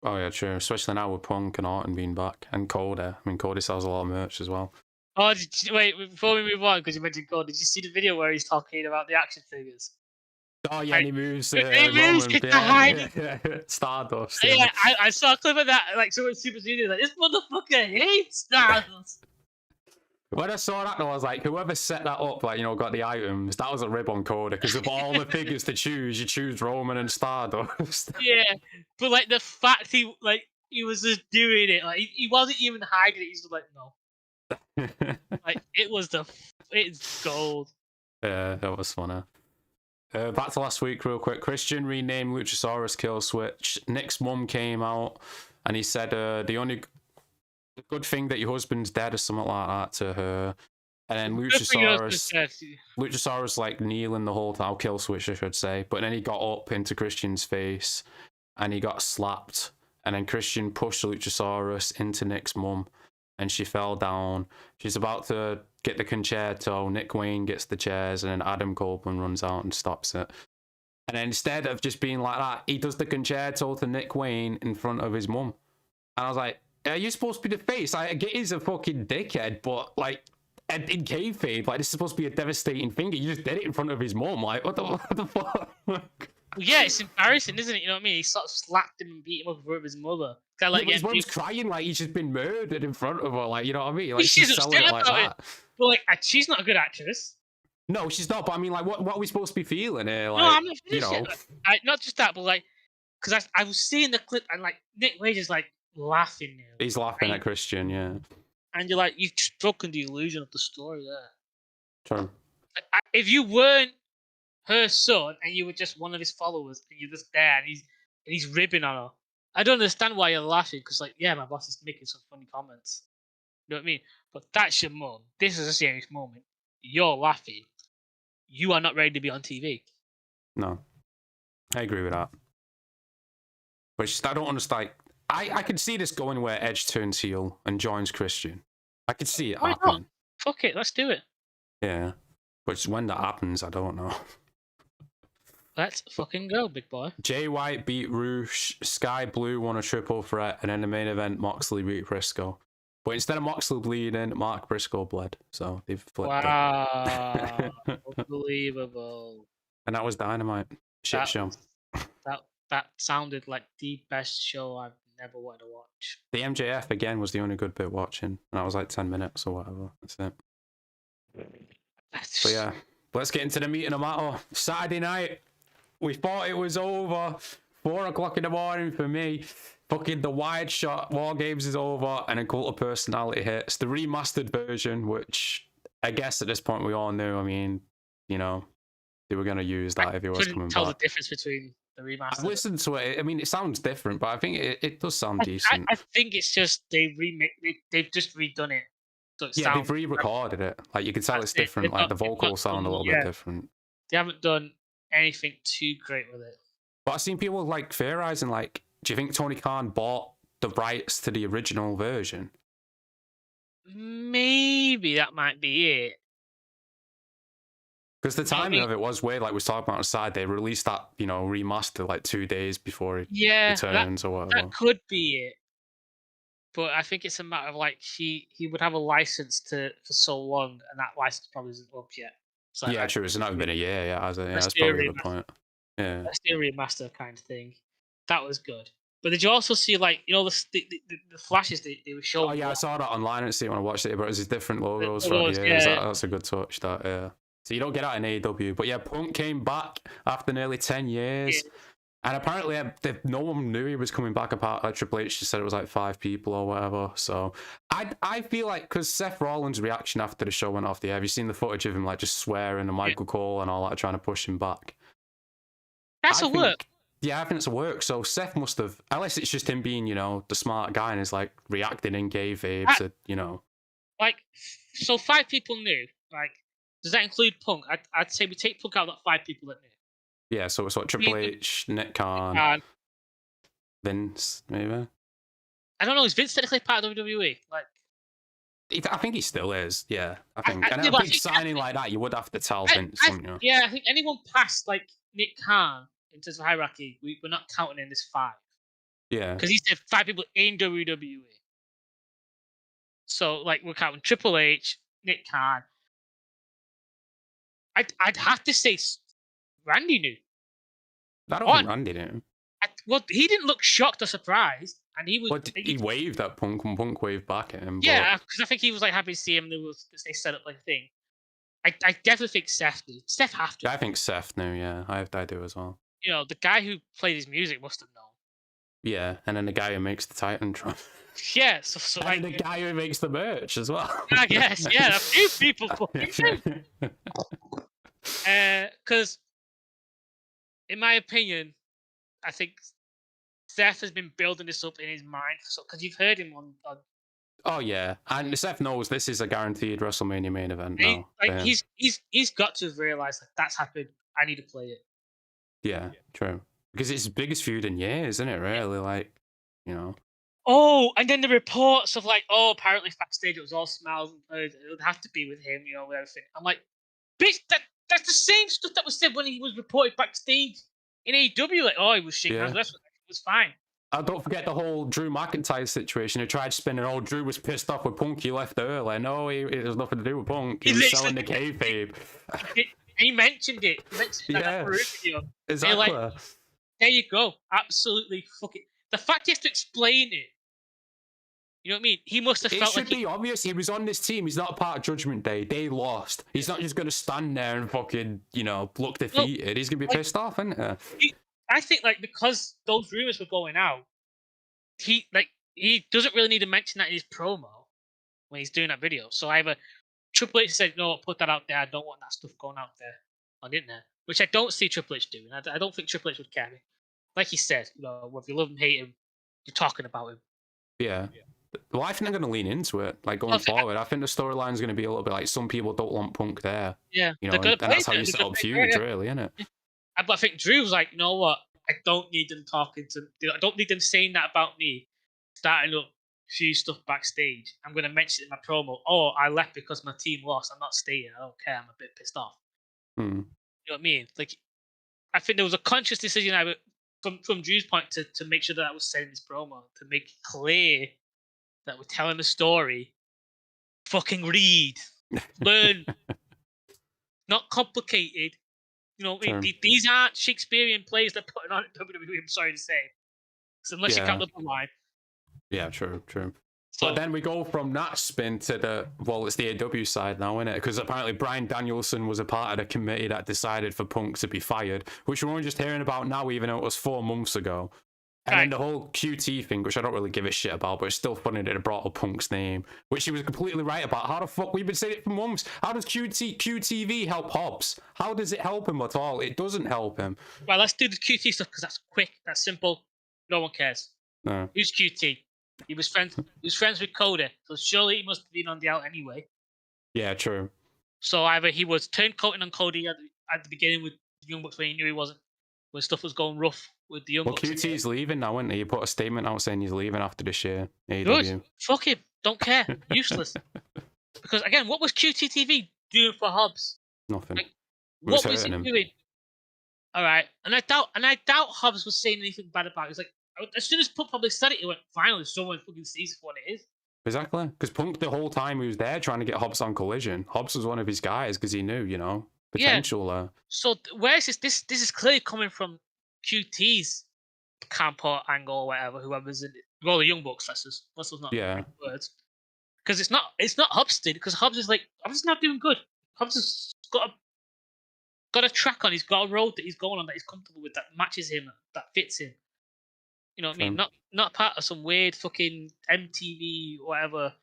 Oh yeah, true. Especially now with Punk and Orton being back and Cody. I mean, Cody sells a lot of merch as well. Oh, wait! Before we move on, because you mentioned Cody, did you see the video where he's talking about the action figures? Oh yeah, and he moves. He moves. Stardust. Yeah, I saw a clip of that. Like someone super serious, like this motherfucker hates Stardust. When I saw that, I was like, whoever set that up, like, got the items, that was a rib on Cody, because of all the figures to choose, you choose Roman and Stardust. Yeah, but like the fact he was just doing it, like he wasn't even hiding it. He's just like, no. Like it's gold. Yeah, that was funny. Back to last week, real quick. Christian renamed Luchasaurus Kill Switch. Nick's mum came out and he said the good thing that your husband's dead or something like that to her. And then Luchasaurus like kneeling the whole time, Kill Switch I should say. But then he got up into Christian's face and he got slapped. And then Christian pushed Luchasaurus into Nick's mum and she fell down. She's about to get the concerto. Nick Wayne gets the chairs and then Adam Copeland runs out and stops it. And then instead of just being like that, he does the concerto to Nick Wayne in front of his mum. And I was like, are you supposed to be the face? I get he's a fucking dickhead, but like in kayfabe, like this is supposed to be a devastating thing. You just did it in front of his mum. Like what the fuck? Well, yeah, it's embarrassing, isn't it? You know what I mean? He sort of slapped him and beat him up in front of his mother. Like, his mum's crying like he's just been murdered in front of her. Like, you know what I mean? Like she's selling it like that. But like, she's not a good actress. No, she's not. But I mean, like, what are we supposed to be feeling here? Like, no, I'm not finished yet. Not just that, but like, because I was seeing the clip and like Nick Wade is like laughing now. He's laughing at Christian, yeah. And you're like, you've broken the illusion of the story there. True. If you weren't her son and you were just one of his followers and you're just there and he's ribbing on her, I don't understand why you're laughing because like, yeah, my boss is making some funny comments. You know what I mean? But that's your mum. This is a serious moment. You're laughing. You are not ready to be on TV. No, I agree with that. But I don't understand. I can see this going where Edge turns heel and joins Christian. I could see it happen. Fuck it, let's do it. Yeah, but when that happens, I don't know. Let's fucking go, big boy. Jay White beat Roosh, Sky Blue won a triple threat, and in the main event, Moxley beat Briscoe. But instead of Moxley bleeding, Mark Briscoe bled. So they've flipped it. Wow. Unbelievable. And that was Dynamite. Shit show. That sounded like the best show I've never wanted to watch. The MJF again was the only good bit watching. And that was like 10 minutes or whatever. That's it. But yeah, let's get into the meat and the matter. Saturday night. We thought it was over. 4 o'clock in the morning for me. Fucking the wide shot War Games is over and a Cult of Personality hits. The remastered version, which I guess at this point we all knew. I mean, they were going to use that if it was coming back. Tell the difference between the remastered. I've listened to it. I mean, it sounds different, but I think it does sound decent. I think it's just they've just redone it. So they've re-recorded it. Like you can tell it's different. Like the vocals sound a little bit different. They haven't done anything too great with it. But I've seen people like theorizing, like, do you think Tony Khan bought the rights to the original version? Maybe that might be it. Because the timing of it was weird, like we was talking about on the side. They released that, remaster like 2 days before it returns or whatever. That could be it. But I think it's a matter of like he would have a license for so long, and that license probably isn't up yet. So yeah, true. It's not been a year yet, has it? Yeah, that's probably a good point. Yeah, let's do a remaster kind of thing. That was good. But did you also see the flashes they were showing? Oh yeah, I saw that online. I didn't see it when I watched it, but it was different logos for the years. That's a good touch. That yeah. So you don't get that in AEW, but yeah, Punk came back after nearly 10 years, and apparently no one knew he was coming back. Apart Triple H just said it was like 5 people or whatever. So I feel like because Seth Rollins' reaction after the show went off the air, have you seen the footage of him like just swearing at Michael Cole and all that, trying to push him back? That's a work. Yeah, I think it's a work. So Seth must have, unless it's just him being, the smart guy and is like reacting in kayfabe to, Like, so 5 people knew. Like, does that include Punk? I'd say we take Punk out of that 5 people that knew. Yeah, so it's what Triple H, Nick Khan, Vince, maybe. I don't know. Is Vince technically part of WWE? Like, I think he still is. Yeah, I think. And a big signing like that, you would have to tell Vince, wouldn't you? Yeah, I think anyone past like Nick Khan in terms of hierarchy, we're not counting in this 5. Yeah. Because he said 5 people in WWE. So, like, we're counting Triple H, Nick Khan. I'd have to say Randy knew. I don't think Randy knew. Well, he didn't look shocked or surprised. And he was. Well, he waved at Punk and Punk waved back at him. Yeah, because I think he was like happy to see him. They set up like a thing. I definitely think Seth did. Seth have to. I think Seth knew, yeah. I do as well. The guy who played his music must have known. Yeah, and then the guy who makes the Titantron. Yeah, so and the guy who makes the merch as well. I guess, yeah, a few people. Because, in my opinion, I think Seth has been building this up in his mind. Because you've heard him on. Oh yeah, and Seth knows this is a guaranteed WrestleMania main event now. He's got to realize that that's happened. I need to play it. Yeah, true. Because it's his biggest feud in years, isn't it? Really, like, Oh, and then the reports of like, apparently backstage it was all smiles and birds. It would have to be with him, with everything. I'm like, bitch, that's the same stuff that was said when he was reported backstage in AEW. Like, he was shaking hands. It was fine. Don't forget the whole Drew McIntyre situation. He tried spinning. Drew was pissed off with Punk. He left early. No, it has nothing to do with Punk. He was selling the kayfabe. He mentioned it. He mentioned that video. Exactly. Like, there you go. Absolutely. Fuck it. The fact he has to explain it. You know what I mean? He must have felt like... It should be obvious. He was on this team. He's not a part of Judgment Day. They lost. He's not just going to stand there and fucking, look defeated. No, he's going to be pissed off, isn't he? I think, because those rumors were going out, he doesn't really need to mention that in his promo when he's doing that video. So either Triple H said, no, put that out there. I don't want that stuff going out there on the internet, which I don't see Triple H doing. I don't think Triple H would care. Like he said, whether you love him, hate him, you're talking about him. Yeah. Well, I think they're going to lean into it, going forward. I think the storyline is going to be a little bit like some people don't want Punk there. Yeah. And that's how you set up feuds, really, isn't it? But I think Drew was like, you know what? I don't need them talking to... I don't need them saying that about me, starting up few stuff backstage. I'm going to mention it in my promo. I left because my team lost. I'm not staying. I don't care. I'm a bit pissed off. You know what I mean? Like, I think there was a conscious decision from Drew's point to make sure that was said in his promo, to make it clear that we're telling the story. Fucking read. Learn. Not complicated. You know, these aren't Shakespearean plays they're putting on at WWE, I'm sorry to say. So unless you count the line. Yeah, true. So, but then we go from that spin to it's the AEW side now, isn't it? Because apparently Bryan Danielson was a part of the committee that decided for Punk to be fired, which we're only just hearing about now, even though it was 4 months ago. And then the whole QT thing, which I don't really give a shit about, but it's still funny that it brought up Punk's name, which he was completely right about. How the fuck, we've been saying it for months. How does QTV help Hobbs? How does it help him at all? It doesn't help him. Well, let's do the QT stuff because that's quick, that's simple. No one cares. No. Who's QT? He was friends with Cody, so surely he must have been on the out anyway. Yeah, true. So either he was turncoating on Cody at the beginning with the Young Bucks when he knew he wasn't, when stuff was going rough with the Young Bucks. Well, QT's leaving now, isn't he? He put a statement out saying he's leaving after this year. AEW. Good. Fuck him. Don't care. Useless. Because again, what was QT TV doing for Hobbs? Nothing. What was he doing? All right, and I doubt Hobbs was saying anything bad about it. It's like as soon as Punk probably said it, he went, "Finally, someone fucking sees what it is." Exactly, because Punk the whole time he was there trying to get Hobbs on Collision. Hobbs was one of his guys because he knew, potential there. So where is this? This is clearly coming from QT's camp or angle or whatever. Whoever's in it. Well, the Young Bucks. Let's not words. Because it's not Hobbs did. Because Hobbs is like Hobbs is not doing good. Hobbs has got a track on. He's got a road that he's going on that he's comfortable with, that matches him, that fits him. You know what I mean? Not part of some weird fucking MTV whatever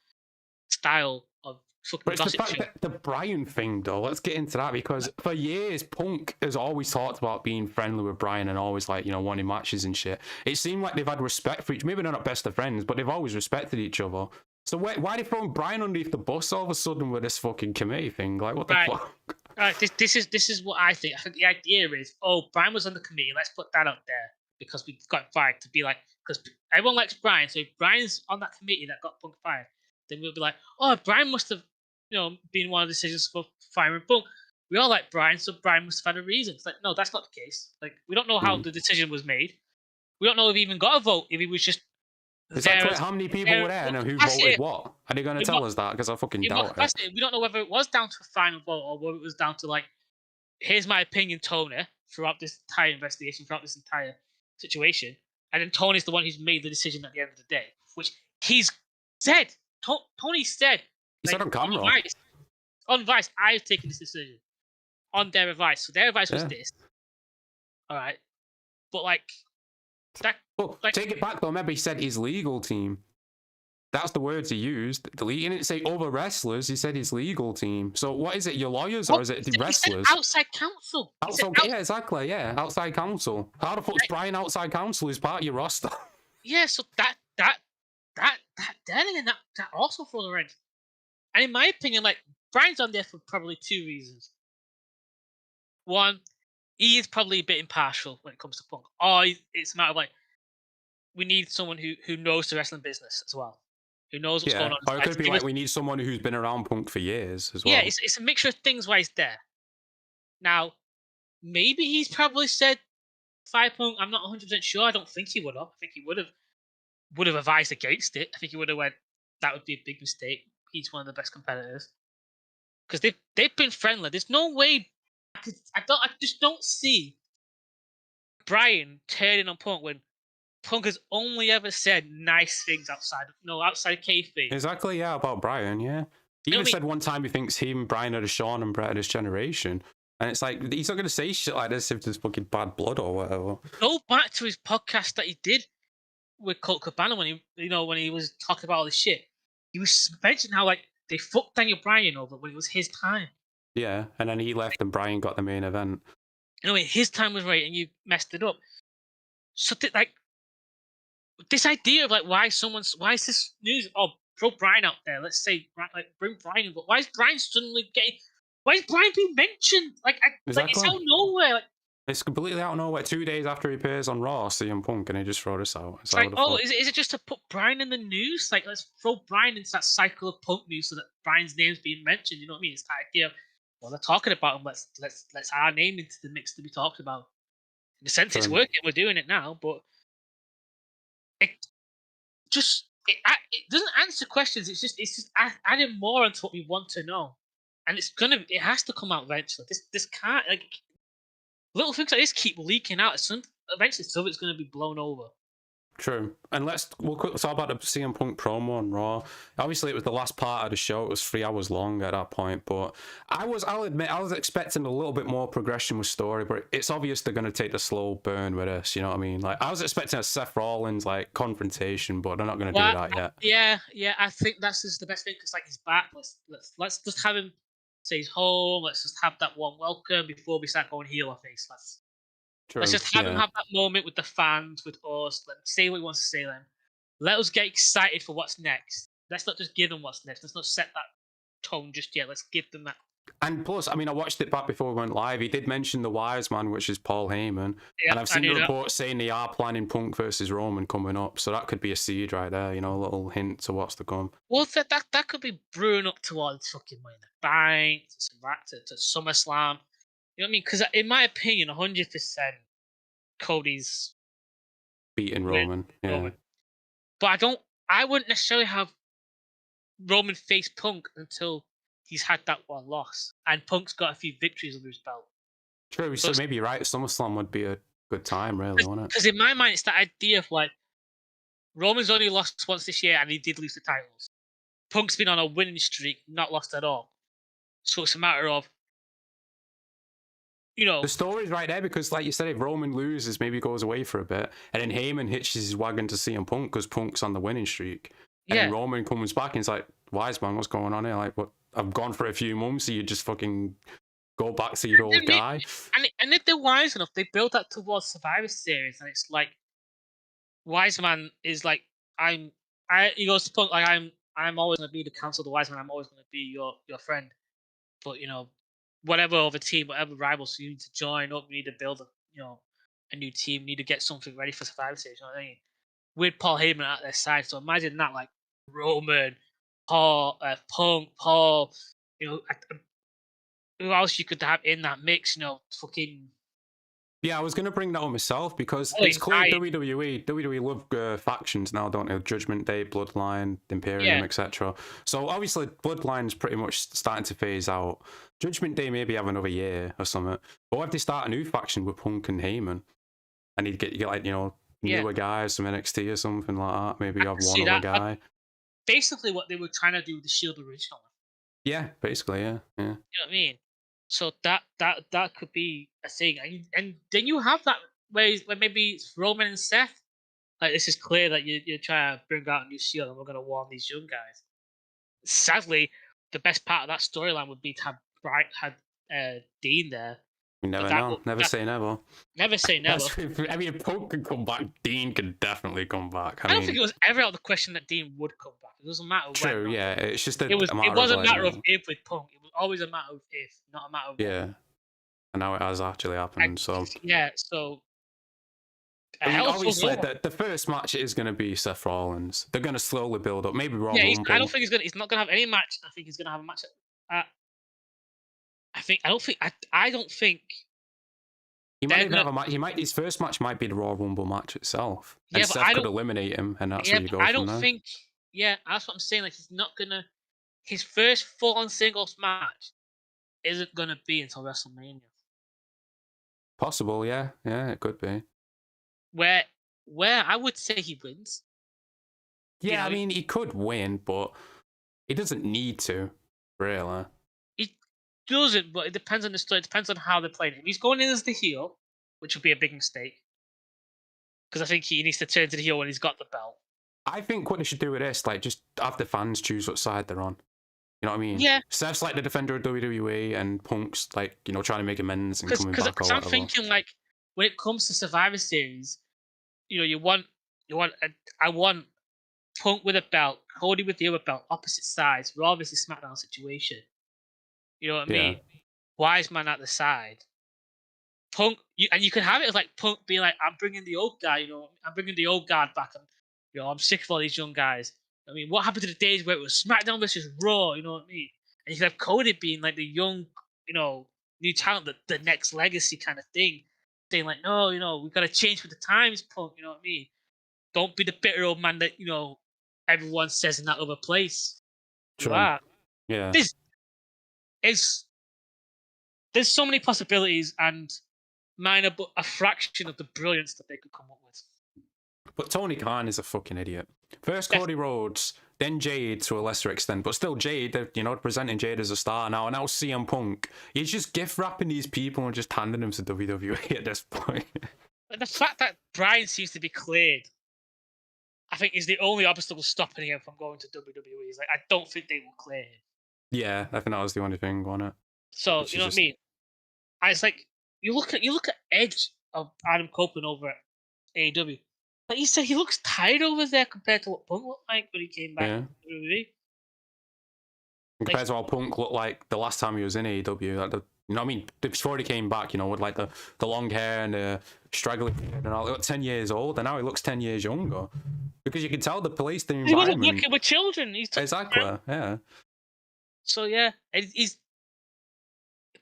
style of fucking but it's gossip. the Bryan thing, though. Let's get into that because for years, Punk has always talked about being friendly with Bryan and always wanting matches and shit. It seemed like they've had respect for each. Maybe they're not best of friends, but they've always respected each other. So why are they throwing Bryan underneath the bus all of a sudden with this fucking committee thing? Like, what the fuck? Right, this is what I think. I think the idea is, Bryan was on the committee. Let's put that out there because we got fired to be like, because everyone likes Bryan. So if Bryan's on that committee that got Punk fired, then we'll be like, oh, Bryan must have, been one of the decisions for firing Punk. We all like Bryan, so Bryan must have had a reason. It's like, no, that's not the case. Like, we don't know how the decision was made. We don't know if he even got a vote. If he was just exactly how many people were there and who voted what? Are they going to tell us that? Because I fucking doubt it. We don't know whether it was down to a final vote or whether it was down to like, here's my opinion, Tony, throughout this entire investigation, throughout this entire situation. And then Tony's the one who's made the decision at the end of the day, which he's said. Tony said. He said on camera. On Vice, I've taken this decision. On their advice. So their advice was this. All right. But take it back though. Remember, he said his legal team. That's the words he used. He didn't say other wrestlers. He said his legal team. So what is it? Your lawyers or is it the wrestlers? Outside counsel. Yeah, exactly. Yeah, outside counsel. How the fuck's Bryan outside counsel? Is part of your roster? Yeah. So that also throws a wrench. And in my opinion, Bryan's on there for probably two reasons. One, he is probably a bit impartial when it comes to Punk. Or it's a matter of we need someone who knows the wrestling business as well. Who knows what's going on. Or it could be we need someone who's been around Punk for years as well. Yeah, it's a mixture of things why he's there. Now, maybe he's probably said fire Punk. I'm not 100% sure. I don't think he would have. I think he would have advised against it. I think he would have went, that would be a big mistake. He's one of the best competitors. Because they've been friendly. There's no way. I just don't see Bryan turning on Punk when Punk has only ever said nice things outside kayfabe. Exactly, yeah, about Bryan, yeah. He even said one time he thinks him, Bryan are the Shawn and Bret of this generation. And it's like, he's not going to say shit like this if there's fucking bad blood or whatever. Go back to his podcast that he did with Colt Cabana when he was talking about all this shit. He was mentioning how they fucked Daniel Bryan over when it was his time. Yeah, and then he left and Bryan got the main event. His time was right and you messed it up. So this idea of why is this news? Oh, throw Bryan out there. Let's say bring Bryan in, but why is Bryan suddenly why is Bryan being mentioned? It's out of nowhere. It's completely out of nowhere. 2 days after he appears on Raw, CM Punk, and he just throw this out. Is it just to put Bryan in the news? Let's throw Bryan into that cycle of Punk news so that Bryan's name's being mentioned. You know what I mean? It's that idea of, well, they're talking about him. Let's add our name into the mix to be talked about. In a sense, it's working. We're doing it now, but it doesn't answer questions. It's just adding more onto what we want to know, and it has to come out eventually. This can't little things like this keep leaking out. Eventually, some of it's going to be blown over. True. And we'll quickly talk about the CM Punk promo on Raw. Obviously, it was the last part of the show. It was 3 hours long at that point. But I'll admit, I was expecting a little bit more progression with story, but it's obvious they're going to take the slow burn with this. You know what I mean? I was expecting a Seth Rollins confrontation, but they're not going to do that yet. Yeah. I think that's just the best thing because he's back. Let's just have him say he's home. Let's just have that one welcome before we start going heel or face. Let's just have him have that moment with the fans, with us. Let him say what he wants to say then. Let us get excited for what's next. Let's not just give them what's next. Let's not set that tone just yet. Let's give them that. And plus, I watched it back before we went live. He did mention the Wise Man, which is Paul Heyman. Yeah, and I've seen the reports saying they are planning Punk versus Roman coming up. So that could be a seed right there, a little hint to what's to come. Well, that could be brewing up towards fucking Money in the Bank, to SummerSlam. You know what I mean? Because in my opinion, 100%, Cody's beating Roman. Yeah. But I wouldn't necessarily have Roman face Punk until he's had that one loss, and Punk's got a few victories under his belt. True. So maybe you're right. SummerSlam would be a good time, really, wouldn't it? Because in my mind, it's that idea of like Roman's only lost once this year, and he did lose the titles. Punk's been on a winning streak, not lost at all. So it's a matter of, the story's right there because, like you said, if Roman loses, maybe goes away for a bit, and then Heyman hitches his wagon to CM Punk because Punk's on the winning streak, and then Roman comes back and he's like, "Wise man, what's going on here? Like, what? I've gone for a few months, so you just fucking go back to your old guy." And if they're wise enough, they build that towards Survivor Series, and it's like, Wise man is like, he goes to Punk like, I'm always gonna be the counsel of the wise man. I'm always gonna be your friend. But whatever other team, whatever rivals you need to join up, you need to build a new team, you need to get something ready for Survivor Series. You know what I mean? With Paul Heyman at their side, so imagine that, like Roman, Paul, Punk, Paul. Who else you could have in that mix? Fucking. Yeah, I was going to bring that on myself because it's clear WWE love factions now, don't they? Judgment Day, Bloodline, Imperium, etc. So obviously Bloodline's pretty much starting to phase out. Judgment Day maybe have another year or something. But what if they start a new faction with Punk and Heyman? And you get like, newer guys from NXT or something like that. Maybe you have one other guy. Basically what they were trying to do with the Shield originally. Yeah, basically, yeah. You know what I mean? So that could be a thing, and then you have that where maybe it's Roman and Seth. Like, this is clear that you're trying to bring out a new Shield, and we're going to warn these young guys. Sadly, the best part of that storyline would be to have Dean there. You never know. Never say never. Never say never. I mean, if Punk can come back, Dean can definitely come back. I don't think it was ever out of the question that Dean would come back. It doesn't matter when. True, yeah. It's just it wasn't a matter of if with Punk. It was always a matter of if, not a matter of when. Yeah. And now it has actually happened. So I mean, obviously, the first match is going to be Seth Rollins. They're going to slowly build up. Maybe Roman. Yeah, I don't think he's not going to have any match. I think he's going to have a match. I don't think. He might even have a match. His first match might be the Royal Rumble match itself. And Seth could eliminate him, and that's where you go from there. I don't think. Yeah, that's what I'm saying. Like, he's not gonna. His first full-on singles match isn't gonna be until WrestleMania. Possible, yeah, it could be. Where I would say he wins. Yeah, I mean, he could win, but he doesn't need to, really. He doesn't, but it depends on the story. It depends on how they're playing it. If he's going in as the heel, which would be a big mistake, because I think he needs to turn to the heel when he's got the belt. I think what they should do with this, like, just have the fans choose what side they're on. You know what I mean? Yeah. Seth's like the defender of WWE, and Punk's like, trying to make amends and coming back. Because I'm thinking, like, when it comes to Survivor Series, I want Punk with a belt, Cody with the other belt, opposite sides, rather than a SmackDown situation. You know what I mean? Wise man at the side. Punk, and you can have it as like Punk being like, I'm bringing the old guy, I'm bringing the old guard back, and I'm sick of all these young guys. I mean, what happened to the days where it was SmackDown versus Raw? You know what I mean? And you can have Cody being like the young, new talent, the next legacy kind of thing, saying like, no, we got to change with the times, Punk. You know what I mean? Don't be the bitter old man that everyone says in that other place. True. Yeah. There's so many possibilities, and minor, but a fraction of the brilliance that they could come up with. But Tony Khan is a fucking idiot. First Cody Rhodes, then Jade to a lesser extent, but still Jade, presenting Jade as a star now, and now CM Punk. He's just gift wrapping these people and just handing them to WWE at this point. The fact that Bryan seems to be cleared, I think, is the only obstacle stopping him from going to WWE. Like, I don't think they will clear him. Yeah, I think that was the only thing on it. So, you know what I mean? It's like, you look at Edge of Adam Copeland over at AEW. Like you said, he looks tired over there compared to what Punk looked like when he came back to WWE. Compared to how Punk looked like the last time he was in AEW. Like you know what I mean? Before he came back, with like the long hair and the straggling beard and all. He looked 10 years old, and now he looks 10 years younger. Because you can tell the police, the environment. He wasn't working with children. Exactly, yeah. So, yeah,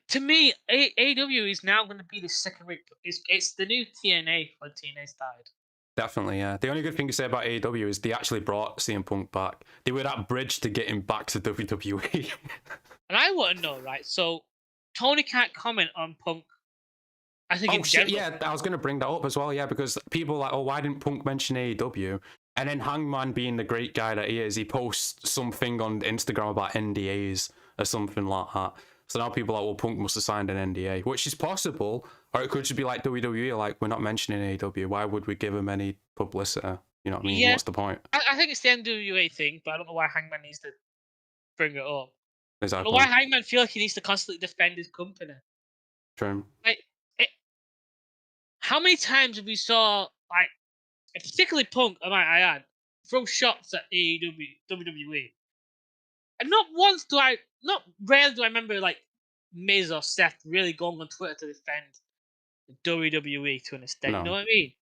To me, AEW is now going to be the second rate. It's the new TNA when TNA started. Definitely, yeah. The only good thing to say about AEW is they actually brought CM Punk back. They were that bridge to get him back to WWE. And I want to know, right? So Tony can't comment on Punk. I think oh in shit, general. yeah, I was going to bring that up as well, yeah, because people are like, oh, why didn't Punk mention AEW? And then Hangman, being the great guy that he is, he posts something on Instagram about NDAs or something like that. So now people are like, well, Punk must have signed an NDA, which is possible. Or it could just be like WWE, like, we're not mentioning AEW. Why would we give him any publicity? You know what I mean? Yeah, what's the point? I think it's the NWA thing, but I don't know why Hangman needs to bring it up. Exactly. I don't know why Hangman feels like he needs to constantly defend his company. True. Like, how many times have we saw, like, particularly Punk, I add, throw shots at AEW, WWE? And not rarely do I remember, like, Miz or Seth really going on Twitter to defend WWE to an extent. No. You know what I mean?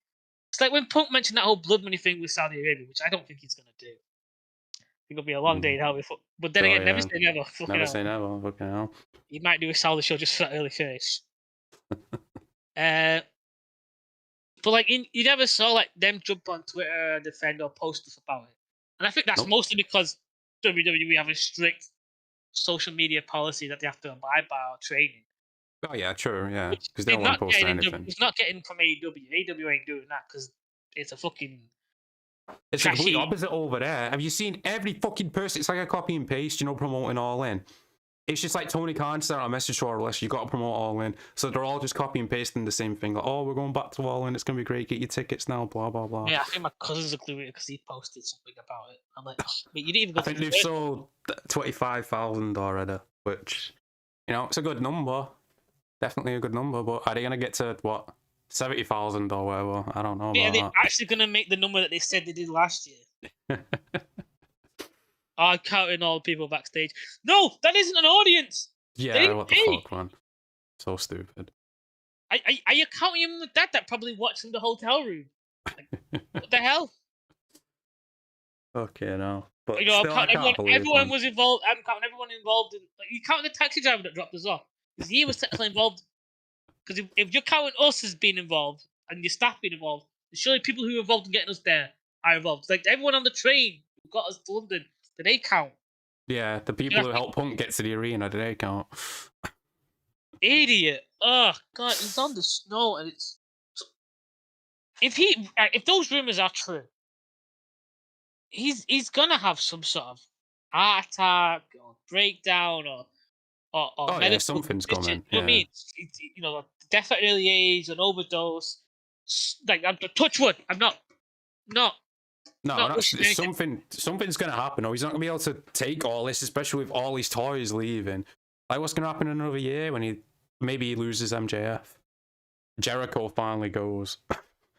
It's like when Punk mentioned that whole blood money thing with Saudi Arabia, which I don't think he's going to do. I think it'll be a long day in hell before. But then again, never say never. Never say never. Fucking hell. He might do a Saudi show just for that early finish. But like, you never saw like them jump on Twitter, defend, or post stuff about it. And I think that's mostly because WWE have a strict social media policy that they have to abide by or training. Oh yeah, true, yeah, because they don't want to post anything. It's not getting from AEW. AEW ain't doing that because it's a fucking. It's the complete opposite over there. Have you seen every fucking person? It's like a copy and paste, you know, promoting All In. It's just like Tony Khan sent out a message to our list, you got to promote All In. So they're all just copy and pasting the same thing. Like, oh, we're going back to All In, it's going to be great, get your tickets now, blah, blah, blah. Yeah, I think my cousins are glued because he posted something about it. I'm like, but you didn't even go I think they've sold 25,000 already, which, you know, it's a good number. Definitely a good number, but are they going to get to, what, 70,000 or whatever? I don't know. Yeah, they're actually going to make the number that they said they did last year. I'm counting all the people backstage. No, that isn't an audience. Yeah, what the fuck, man? So stupid. Are you counting him with that probably watched in the hotel room? Like, what the hell? Okay, no. But you know, still, everyone was involved. I'm counting everyone involved in. Like, you counting the taxi driver that dropped us off because he was technically involved. Because if you're counting us as being involved and your staff being involved, surely people who are involved in getting us there are involved. Like everyone on the train who got us to London, do they count? Yeah, the people who helped Punk get to the arena, do they count? Idiot! Oh god, he's on the snow, and it's if those rumors are true, he's gonna have some sort of heart attack or breakdown or medical. Yeah, something's coming. You know what I mean? You know, death at early age, an overdose. Like, touch wood. I'm not. No, something's gonna happen. Or he's not gonna be able to take all this, especially with all his toys leaving. Like, what's gonna happen in another year when he loses MJF? Jericho finally goes.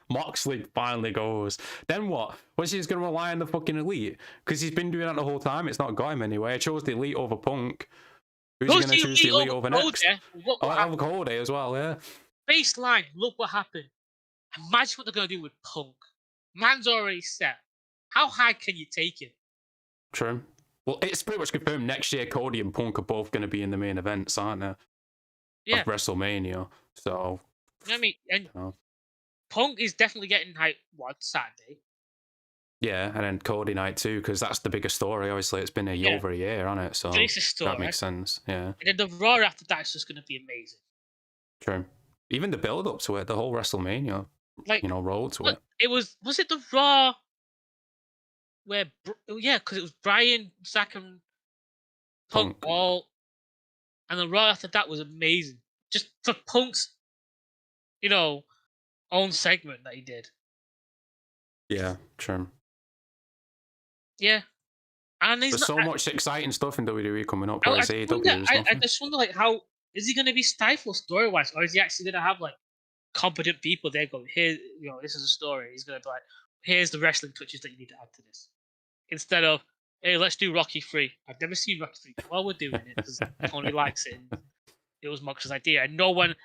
Moxley finally goes. Then what? What's he just gonna rely on the fucking Elite? Because he's been doing that the whole time. It's not got him anywhere. I chose the Elite over Punk. Who's he gonna choose the Elite over next? Over Cody as well, yeah. Baseline. Look what happened. Imagine what they're gonna do with Punk. Man's already set. How high can you take it? True. Well, it's pretty much confirmed next year Cody and Punk are both going to be in the main events, aren't they? Yeah. Of WrestleMania. So. You know what I mean? And Punk is definitely getting hyped Saturday. Yeah, and then Cody night too, because that's the biggest story. Obviously, it's been over a year, hasn't it? So that makes sense. Yeah. And then the Raw after that is just going to be amazing. True. Even the build up to it, the whole WrestleMania, road to it. Was it the Raw where, because it was Bryan, Zack, and Punk all, and the Raw after that was amazing. Just for Punk's, own segment that he did. Yeah, true. Yeah. And there's so much exciting stuff in WWE coming up. I just wonder, like, how is he going to be stifled story-wise, or is he actually going to have, like, competent people there going, here, this is a story. He's going to be like, here's the wrestling touches that you need to add to this. Instead of, hey, let's do Rocky 3. I've never seen Rocky 3. Well, we're doing it because Tony likes it. And it was Mox's idea. And no one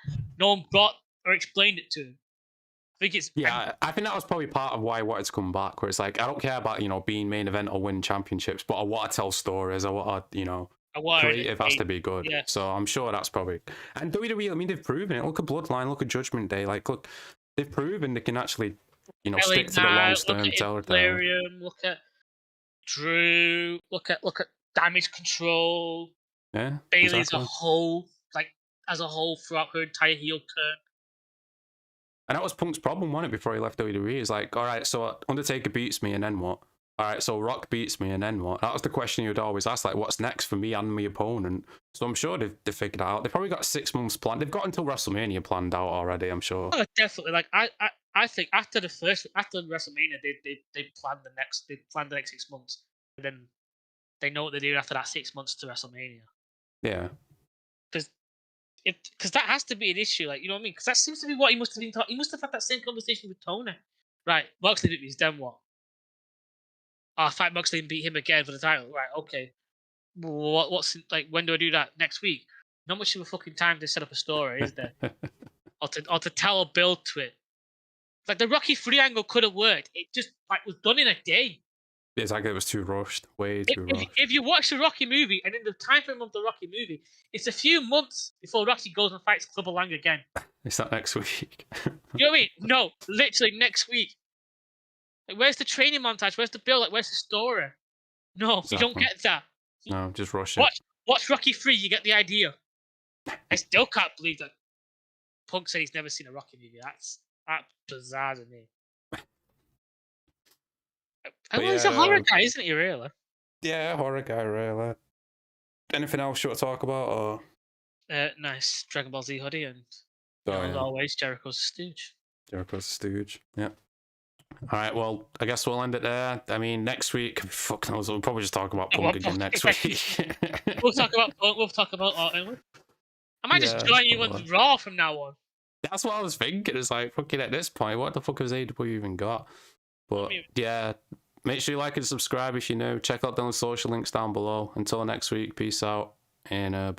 brought or explained it to him. I think that was probably part of why I wanted to come back, where it's like, I don't care about, being main event or winning championships, but I want to tell stories. I want to, creative has to be good. Yeah. So I'm sure that's probably. And WWE, I mean, they've proven it. Look at Bloodline, look at Judgment Day. Like, look, they've proven they can actually, stick to the long-term territory. Look at Drew. Look at Damage Control. Yeah. Bayley as a whole, as a whole throughout her entire heel turn. And that was Punk's problem, wasn't it, before he left WWE? He's like, all right, so Undertaker beats me, and then what? All right, so Rock beats me, and then what? That was the question he would always ask, like, what's next for me and my opponent? So I'm sure they've figured that out. They've probably got 6 months planned. They've got until WrestleMania planned out already, I'm sure. Oh, definitely. Like, I think after WrestleMania, they planned the next 6 months, and then they know what they're doing after that 6 months to WrestleMania. Yeah. Because that has to be an issue, like, you know what I mean? Because that seems to be what he must have been talking. He must have had that same conversation with Tony, right? Moxley beat me, then what? I'll fight Moxley and beat him again for the title, right? Okay. What's like? When do I do that? Next week? Not much of a fucking time to set up a story, is there? or to tell or build to it. Like the Rocky 3 angle could have worked. It just was done in a day. It's like it was too rushed, way too rushed. If you watch the Rocky movie, and in the time frame of the Rocky movie, it's a few months before Rocky goes and fights Clubber Lang again. Is that next week? You know what I mean? No, literally next week. Like, where's the training montage? Where's the build? Like, where's the story? No, exactly. You don't get that. No, just rush it. Watch Rocky 3, you get the idea. I still can't believe that Punk said he's never seen a Rocky movie. That's bizarre to me. He's a horror guy, isn't he, really? Yeah, horror guy, really. Anything else you want to talk about? Or? Nice Dragon Ball Z hoodie, and as always, Jericho's stooge. Jericho's stooge, yeah. All right, well, I guess we'll end it there. I mean, next week, fuck knows, we'll probably just talk about Punk again next week. We'll talk about Punk, we'll talk about Orton. I might just join you on Raw from now on. That's what I was thinking. It's like, fucking at this point, what the fuck has AEW even got? But, yeah, make sure you like and subscribe if you're new. Check out the social links down below. Until next week, peace out, and